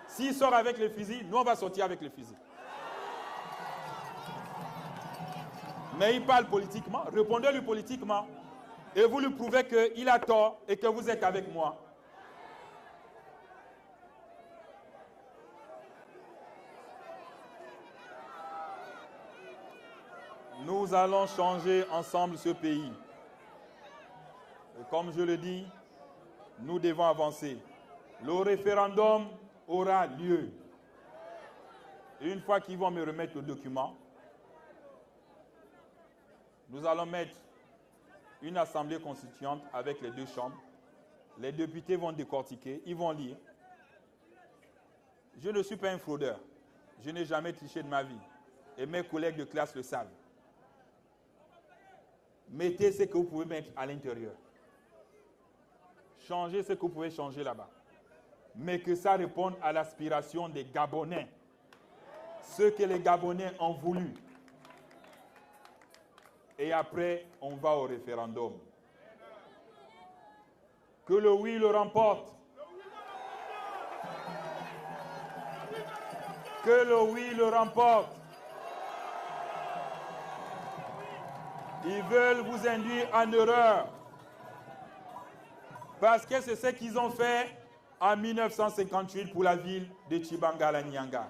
S'il sort avec les fusils, nous on va sortir avec les fusils. Mais il parle politiquement. Répondez-lui politiquement. Et vous lui prouvez qu'il a tort et que vous êtes avec moi. Nous allons changer ensemble ce pays. Et comme je le dis, nous devons avancer. Le référendum aura lieu. Et une fois qu'ils vont me remettre le document, nous allons mettre une assemblée constituante avec les deux chambres. Les députés vont décortiquer, ils vont lire. Je ne suis pas un fraudeur. Je n'ai jamais triché de ma vie. Et mes collègues de classe le savent. Mettez ce que vous pouvez mettre à l'intérieur. Changez ce que vous pouvez changer là-bas. Mais que ça réponde à l'aspiration des Gabonais. Ce que les Gabonais ont voulu. Et après, on va au référendum. Que le oui le remporte. Que le oui le remporte. Ils veulent vous induire en erreur. Parce que c'est ce qu'ils ont fait en 1958 pour la ville de Tshibanga-la-Nyanga.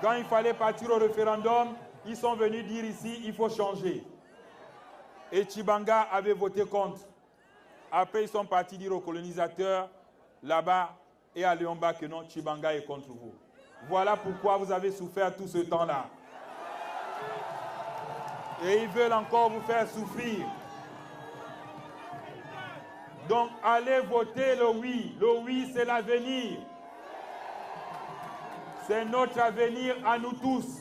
Quand il fallait partir au référendum, ils sont venus dire ici, il faut changer. Et Tshibanga avait voté contre. Après, ils sont partis dire aux colonisateurs, là-bas et à Léomba, que non, Tshibanga est contre vous. Voilà pourquoi vous avez souffert tout ce temps-là. Et ils veulent encore vous faire souffrir. Donc, allez voter le oui. Le oui, c'est l'avenir. C'est notre avenir à nous tous.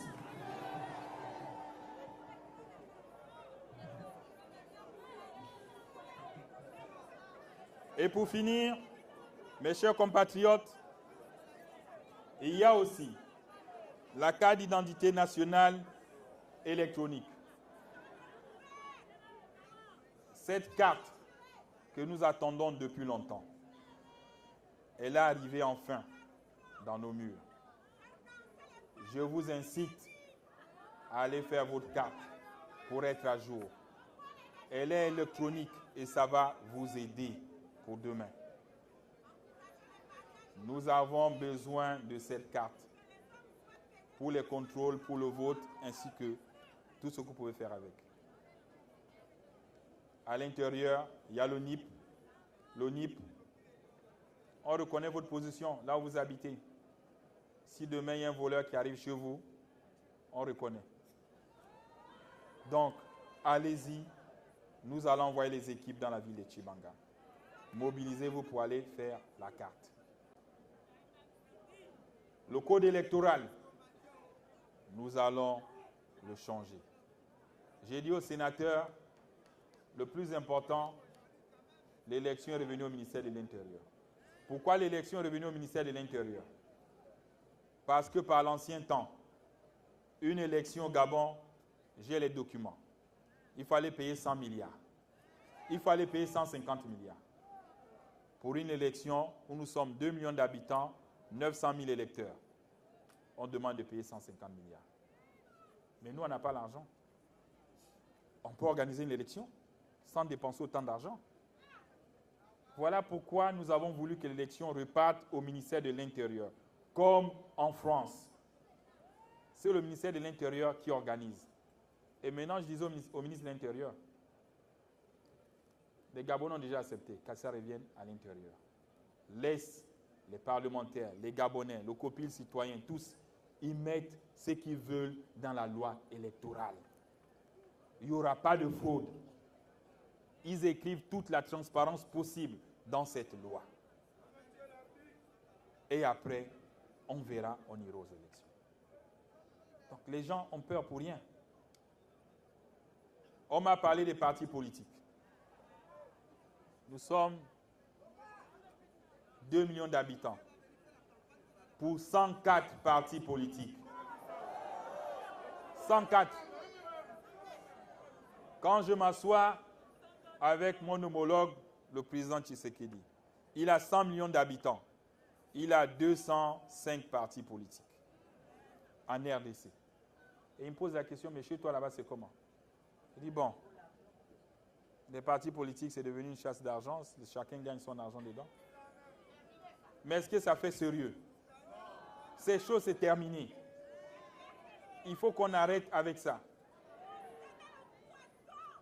Et pour finir, mes chers compatriotes, il y a aussi la carte d'identité nationale électronique. Cette carte que nous attendons depuis longtemps, elle est arrivée enfin dans nos murs. Je vous incite à aller faire votre carte pour être à jour. Elle est électronique et ça va vous aider pour demain. Nous avons besoin de cette carte pour les contrôles, pour le vote, ainsi que tout ce que vous pouvez faire avec. À l'intérieur, il y a le NIP. Le NIP, on reconnaît votre position, là où vous habitez. Si demain il y a un voleur qui arrive chez vous, on reconnaît. Donc, allez-y, nous allons envoyer les équipes dans la ville de Tshibanga. Mobilisez-vous pour aller faire la carte. Le code électoral, nous allons le changer. J'ai dit aux sénateurs, le plus important, l'élection est revenue au ministère de l'Intérieur. Pourquoi l'élection est revenue au ministère de l'Intérieur? Parce que par l'ancien temps, une élection au Gabon, j'ai les documents. Il fallait payer 100 milliards. Il fallait payer 150 milliards. Pour une élection où nous sommes 2 millions d'habitants, 900 000 électeurs, on demande de payer 150 milliards. Mais nous, on n'a pas l'argent. On peut organiser une élection sans dépenser autant d'argent. Voilà pourquoi nous avons voulu que l'élection reparte au ministère de l'Intérieur, comme en France. C'est le ministère de l'Intérieur qui organise. Et maintenant, je disais au ministre de l'Intérieur, les Gabonais ont déjà accepté que ça revienne à l'intérieur. Laisse les parlementaires, les Gabonais, le copil citoyen, tous, ils mettent ce qu'ils veulent dans la loi électorale. Il n'y aura pas de fraude. Ils écrivent toute la transparence possible dans cette loi. Et après, on verra, on ira aux élections. Donc les gens ont peur pour rien. On m'a parlé des partis politiques. Nous sommes 2 millions d'habitants pour 104 partis politiques. 104. Quand je m'assois avec mon homologue, le président Tshisekedi, il a 100 millions d'habitants. Il a 205 partis politiques en RDC. Et il me pose la question, mais chez toi là-bas, c'est comment? Je dis, bon, Les partis politiques, c'est devenu une chasse d'argent. Chacun gagne son argent dedans. Mais est-ce que ça fait sérieux? Ces choses, c'est terminé. Il faut qu'on arrête avec ça.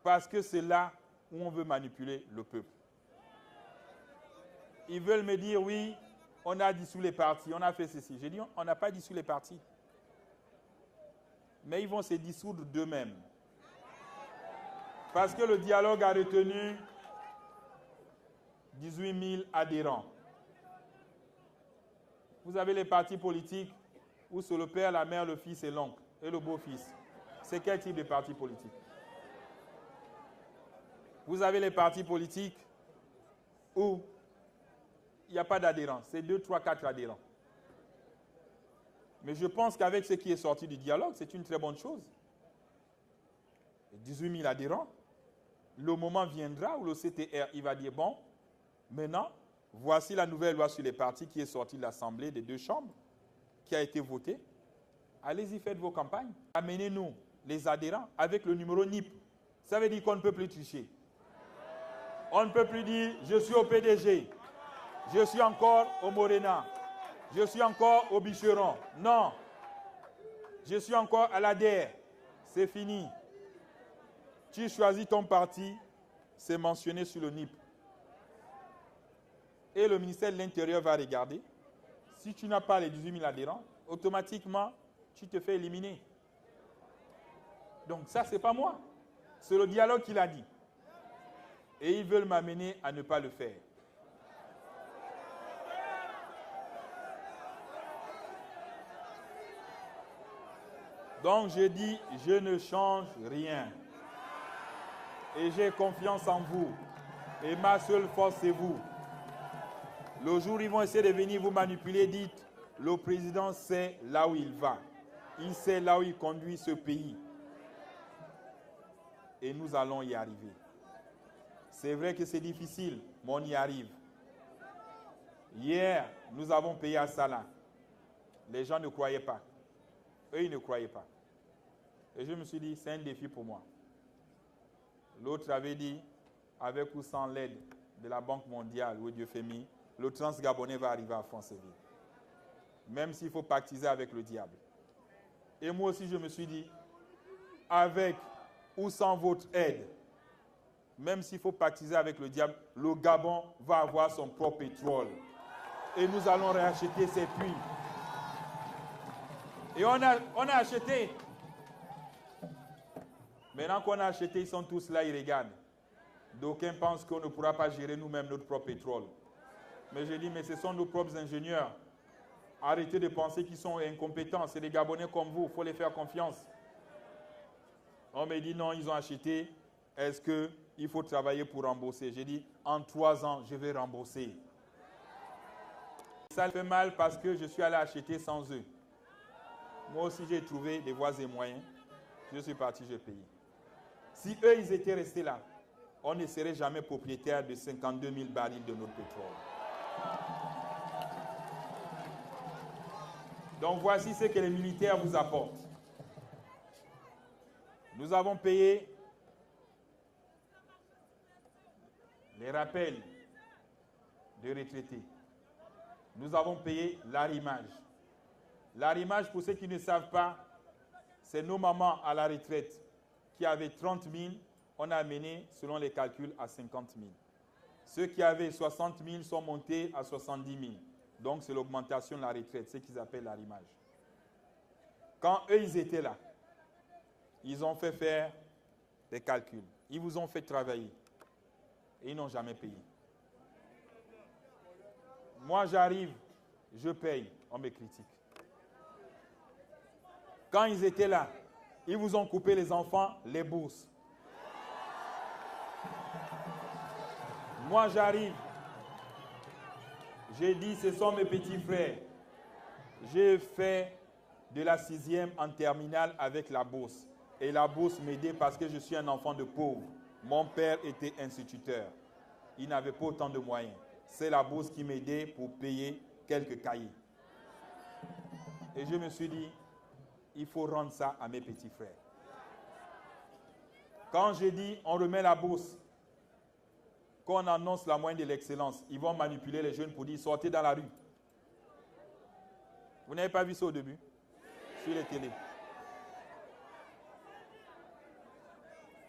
Parce que c'est là où on veut manipuler le peuple. Ils veulent me dire, oui, on a dissous les partis, on a fait ceci. J'ai dit, on n'a pas dissous les partis. Mais ils vont se dissoudre d'eux-mêmes. Parce que le dialogue a retenu 18 000 adhérents. Vous avez les partis politiques où c'est le père, la mère, le fils et l'oncle et le beau-fils. C'est quel type de parti politique? Vous avez les partis politiques où il n'y a pas d'adhérents. C'est 2, 3, 4 adhérents. Mais je pense qu'avec ce qui est sorti du dialogue, c'est une très bonne chose. 18 000 adhérents. Le moment viendra où le CTR, il va dire, bon, maintenant, voici la nouvelle loi sur les partis qui est sortie de l'Assemblée des 2 chambres, qui a été votée. Allez-y, faites vos campagnes. Amenez-nous les adhérents avec le numéro NIP. Ça veut dire qu'on ne peut plus tricher. On ne peut plus dire, je suis au PDG, je suis encore au Morena, je suis encore au Bicheron. Non, je suis encore à l'ADER. C'est fini. Tu choisis ton parti, c'est mentionné sur le NIP. Et le ministère de l'Intérieur va regarder. Si tu n'as pas les 18 000 adhérents, automatiquement, tu te fais éliminer. Donc ça, ce n'est pas moi. C'est le dialogue qui l'a dit. Et ils veulent m'amener à ne pas le faire. Donc je dis, je ne change rien. Et j'ai confiance en vous. Et ma seule force, c'est vous. Le jour où ils vont essayer de venir vous manipuler, dites, le président sait là où il va. Il sait là où il conduit ce pays. Et nous allons y arriver. C'est vrai que c'est difficile, mais on y arrive. Hier, nous avons payé à Salah. Les gens ne croyaient pas. Eux, ils ne croyaient pas. Et je me suis dit, c'est un défi pour moi. L'autre avait dit, avec ou sans l'aide de la Banque mondiale ou Dieu Fémi, le Transgabonais va arriver à Franceville. Même s'il faut pactiser avec le diable. Et moi aussi, je me suis dit, avec ou sans votre aide, même s'il faut pactiser avec le diable, le Gabon va avoir son propre pétrole. Et nous allons racheter ces puits. Et on a acheté. Maintenant qu'on a acheté, ils sont tous là, ils regardent. D'aucuns pensent qu'on ne pourra pas gérer nous-mêmes notre propre pétrole. Mais je dis, mais ce sont nos propres ingénieurs. Arrêtez de penser qu'ils sont incompétents. C'est des Gabonais comme vous, il faut les faire confiance. On me dit, non, ils ont acheté. Est-ce qu'il faut travailler pour rembourser? J'ai dit, en 3 ans, je vais rembourser. Ça fait mal parce que je suis allé acheter sans eux. Moi aussi, j'ai trouvé des voies et moyens. Je suis parti, j'ai payé. Si eux, ils étaient restés là, on ne serait jamais propriétaire de 52 000 barils de notre pétrole. Donc voici ce que les militaires vous apportent. Nous avons payé les rappels de retraités. Nous avons payé l'arrimage. L'arrimage, pour ceux qui ne savent pas, c'est nos mamans à la retraite qui avaient 30 000, on a amené, selon les calculs, à 50 000. Ceux qui avaient 60 000 sont montés à 70 000. Donc, c'est l'augmentation de la retraite, ce qu'ils appellent l'arrimage. Quand eux, ils étaient là, ils ont fait faire des calculs. Ils vous ont fait travailler. Et ils n'ont jamais payé. Moi, j'arrive, je paye, on me critique. Quand ils étaient là, ils vous ont coupé les enfants, les bourses. Moi, j'arrive. J'ai dit, ce sont mes petits frères. J'ai fait de la 6e en terminale avec la bourse. Et la bourse m'aidait parce que je suis un enfant de pauvre. Mon père était instituteur. Il n'avait pas autant de moyens. C'est la bourse qui m'aidait pour payer quelques cahiers. Et je me suis dit, il faut rendre ça à mes petits frères. Quand j'ai dit, on remet la bourse, Quand on annonce la moyenne de l'excellence, ils vont manipuler les jeunes pour dire sortez dans la rue. Vous n'avez pas vu ça au début? Sur les télés.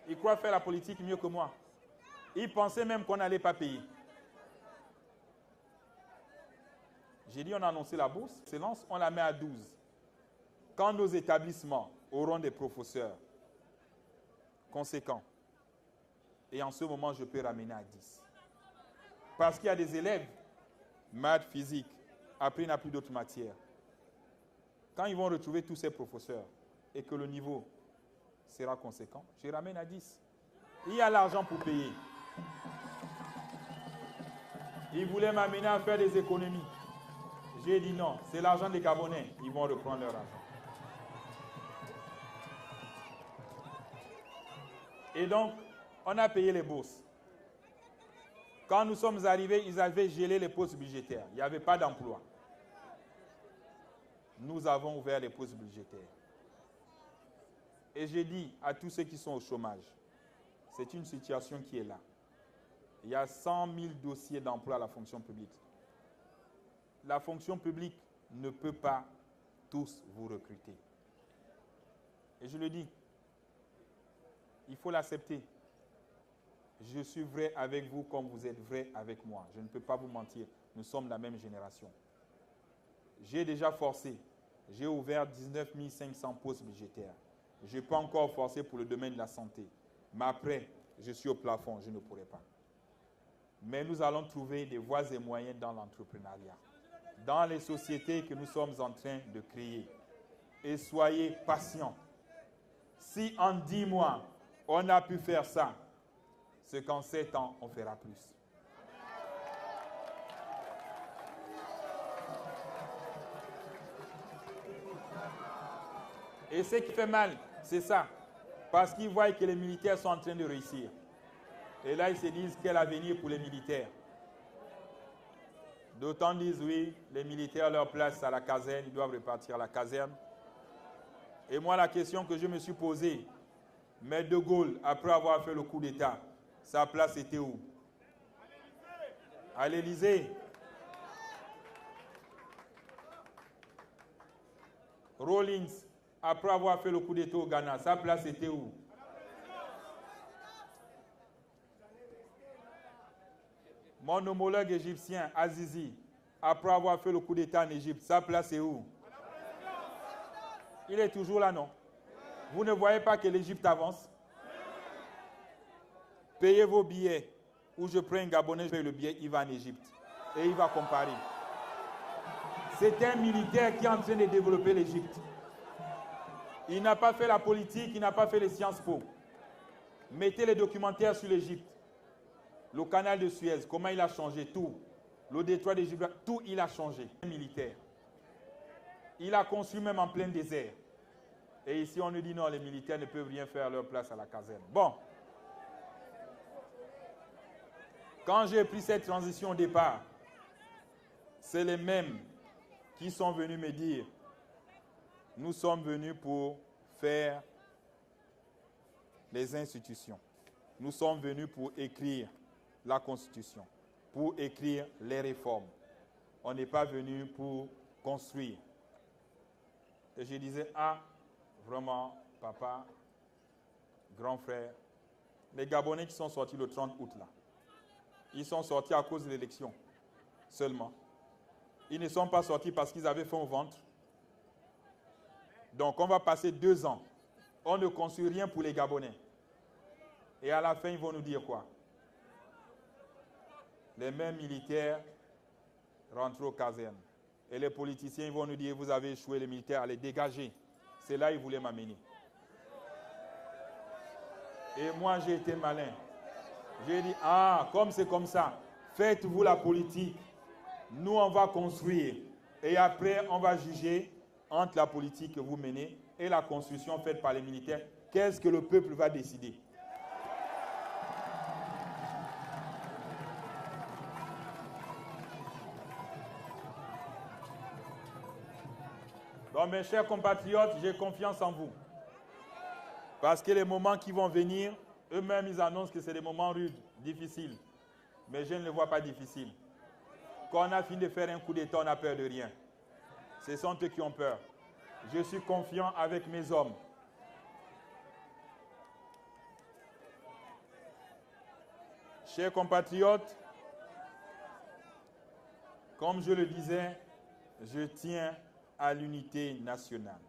Ils croient faire la politique mieux que moi. Ils pensaient même qu'on n'allait pas payer. J'ai dit on a annoncé la bourse, l'excellence, on la met à 12. Quand nos établissements auront des professeurs conséquents, et en ce moment je peux ramener à 10. Parce qu'il y a des élèves, maths, physique, après il n'y a plus d'autres matières. Quand ils vont retrouver tous ces professeurs et que le niveau sera conséquent, je ramène à 10. Il y a l'argent pour payer. Ils voulaient m'amener à faire des économies. J'ai dit non, c'est l'argent des Gabonais. Ils vont reprendre leur argent. Et donc, on a payé les bourses. Quand nous sommes arrivés, ils avaient gelé les postes budgétaires. Il n'y avait pas d'emploi. Nous avons ouvert les postes budgétaires. Et j'ai dit à tous ceux qui sont au chômage, c'est une situation qui est là. Il y a 100 000 dossiers d'emploi à la fonction publique. La fonction publique ne peut pas tous vous recruter. Et je le dis, il faut l'accepter. Je suis vrai avec vous comme vous êtes vrai avec moi. Je ne peux pas vous mentir. Nous sommes la même génération. J'ai déjà forcé. J'ai ouvert 19 500 postes budgétaires. Je peux encore forcer pour le domaine de la santé. Mais après, je suis au plafond, je ne pourrai pas. Mais nous allons trouver des voies et moyens dans l'entrepreneuriat, dans les sociétés que nous sommes en train de créer. Et soyez patients. Si en 10 mois, on a pu faire ça, c'est qu'en 7 ans, on fera plus. Et ce qui fait mal, c'est ça. Parce qu'ils voient que les militaires sont en train de réussir. Et là, ils se disent quel avenir pour les militaires. D'autant disent oui, les militaires, leur place à la caserne, ils doivent repartir à la caserne. Et moi, la question que je me suis posée, mais De Gaulle, après avoir fait le coup d'État, sa place était où? À l'Élysée. Rawlings, après avoir fait le coup d'État au Ghana, sa place était où? Mon homologue égyptien, Azizi, après avoir fait le coup d'État en Égypte, sa place est où? Il est toujours là, non? Vous ne voyez pas que l'Égypte avance? Payez vos billets. Ou je prends un Gabonais, je paye le billet, il va en Égypte. Et il va comparer. C'est un militaire qui est en train de développer l'Égypte. Il n'a pas fait la politique, il n'a pas fait les Sciences Po. Mettez les documentaires sur l'Égypte. Le canal de Suez, comment il a changé tout. Le détroit de Gibraltar, tout il a changé. Militaire. Il a construit même en plein désert. Et ici, on nous dit non, les militaires ne peuvent rien faire à leur place à la caserne. Bon. Quand j'ai pris cette transition au départ, c'est les mêmes qui sont venus me dire, nous sommes venus pour faire les institutions. Nous sommes venus pour écrire la Constitution, pour écrire les réformes. On n'est pas venu pour construire. Et je disais, ah, vraiment, papa, grand frère, les Gabonais qui sont sortis le 30 août, là, ils sont sortis à cause de l'élection seulement. Ils ne sont pas sortis parce qu'ils avaient faim au ventre. Donc, on va passer 2 ans. On ne construit rien pour les Gabonais. Et à la fin, ils vont nous dire quoi? Les mêmes militaires rentrent aux casernes. Et les politiciens, ils vont nous dire, vous avez échoué, les militaires, allez dégager. C'est là qu'ils voulaient m'amener. Et moi, j'ai été malin. J'ai dit, ah, comme c'est comme ça, faites-vous la politique. Nous, on va construire. Et après, on va juger entre la politique que vous menez et la construction faite par les militaires. Qu'est-ce que le peuple va décider? Donc, mes chers compatriotes, j'ai confiance en vous. Parce que les moments qui vont venir, eux-mêmes, ils annoncent que c'est des moments rudes, difficiles. Mais je ne le vois pas difficile. Quand on a fini de faire un coup d'État, on n'a peur de rien. Ce sont eux qui ont peur. Je suis confiant avec mes hommes. Chers compatriotes, comme je le disais, je tiens à l'unité nationale,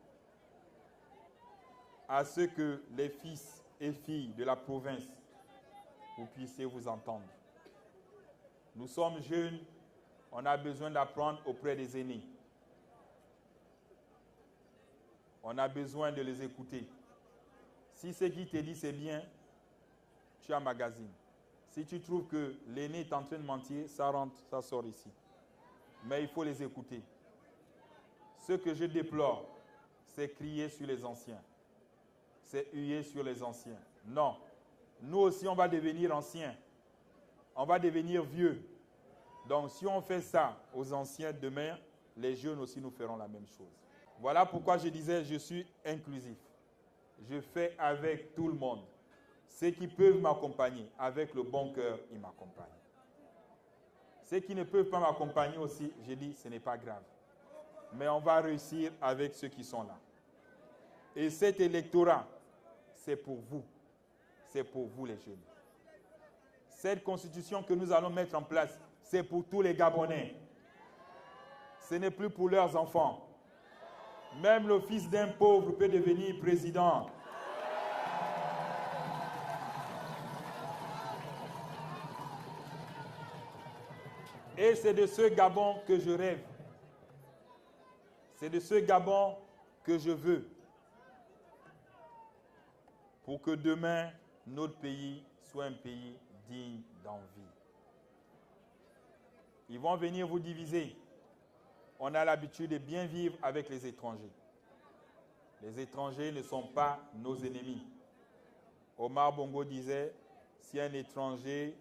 à ce que les fils et filles de la province, vous puissiez vous entendre. Nous sommes jeunes, on a besoin d'apprendre auprès des aînés. On a besoin de les écouter. Si ce qui te dit c'est bien, tu emmagasines. Si tu trouves que l'aîné est en train de mentir, ça rentre, ça sort ici. Mais il faut les écouter. Ce que je déplore, c'est crier sur les anciens. C'est huer sur les anciens. Non. Nous aussi, on va devenir anciens. On va devenir vieux. Donc, si on fait ça aux anciens demain, les jeunes aussi nous feront la même chose. Voilà pourquoi je disais, je suis inclusif. Je fais avec tout le monde. Ceux qui peuvent m'accompagner, avec le bon cœur, ils m'accompagnent. Ceux qui ne peuvent pas m'accompagner aussi, je dis, ce n'est pas grave. Mais on va réussir avec ceux qui sont là. Et cet électorat, c'est pour vous. C'est pour vous les jeunes. Cette constitution que nous allons mettre en place, c'est pour tous les Gabonais. Ce n'est plus pour leurs enfants. Même le fils d'un pauvre peut devenir président. Et c'est de ce Gabon que je rêve. C'est de ce Gabon que je veux. Pour que demain, notre pays soit un pays digne d'envie. Ils vont venir vous diviser. On a l'habitude de bien vivre avec les étrangers. Les étrangers ne sont pas nos ennemis. Omar Bongo disait, si un étranger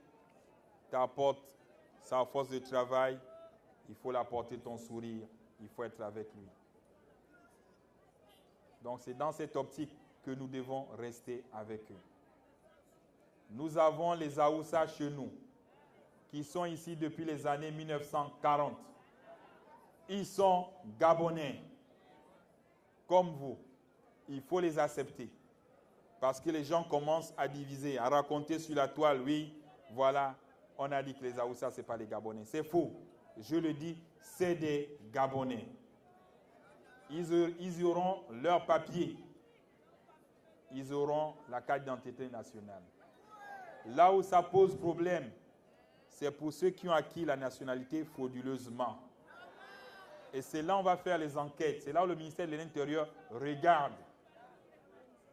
t'apporte sa force de travail, il faut l'apporter ton sourire, il faut être avec lui. Donc c'est dans cette optique que nous devons rester avec eux. Nous avons les Aoussa chez nous, qui sont ici depuis les années 1940. Ils sont Gabonais, comme vous. Il faut les accepter. Parce que les gens commencent à diviser, à raconter sur la toile, oui, voilà, on a dit que les Aoussa, ce n'est pas les Gabonais. C'est faux. Je le dis, c'est des Gabonais. Ils auront leur papier. Ils auront la carte d'identité nationale. Là où ça pose problème, c'est pour ceux qui ont acquis la nationalité frauduleusement. Et c'est là où on va faire les enquêtes. C'est là où le ministère de l'Intérieur regarde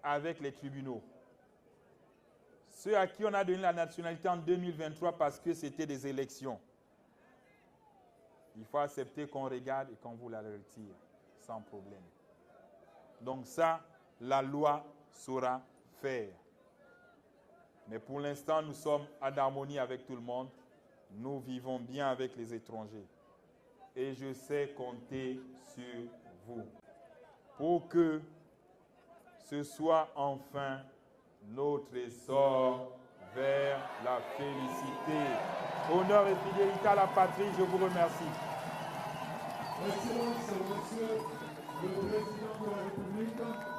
avec les tribunaux. Ceux à qui on a donné la nationalité en 2023 parce que c'était des élections. Il faut accepter qu'on regarde et qu'on vous la retire sans problème. Donc ça, la loi saura faire. Mais pour l'instant, nous sommes en harmonie avec tout le monde. Nous vivons bien avec les étrangers. Et je sais compter sur vous pour que ce soit enfin notre essor vers la félicité. Honneur et fidélité à la patrie, je vous remercie. Excellence, Monsieur le Président de la République.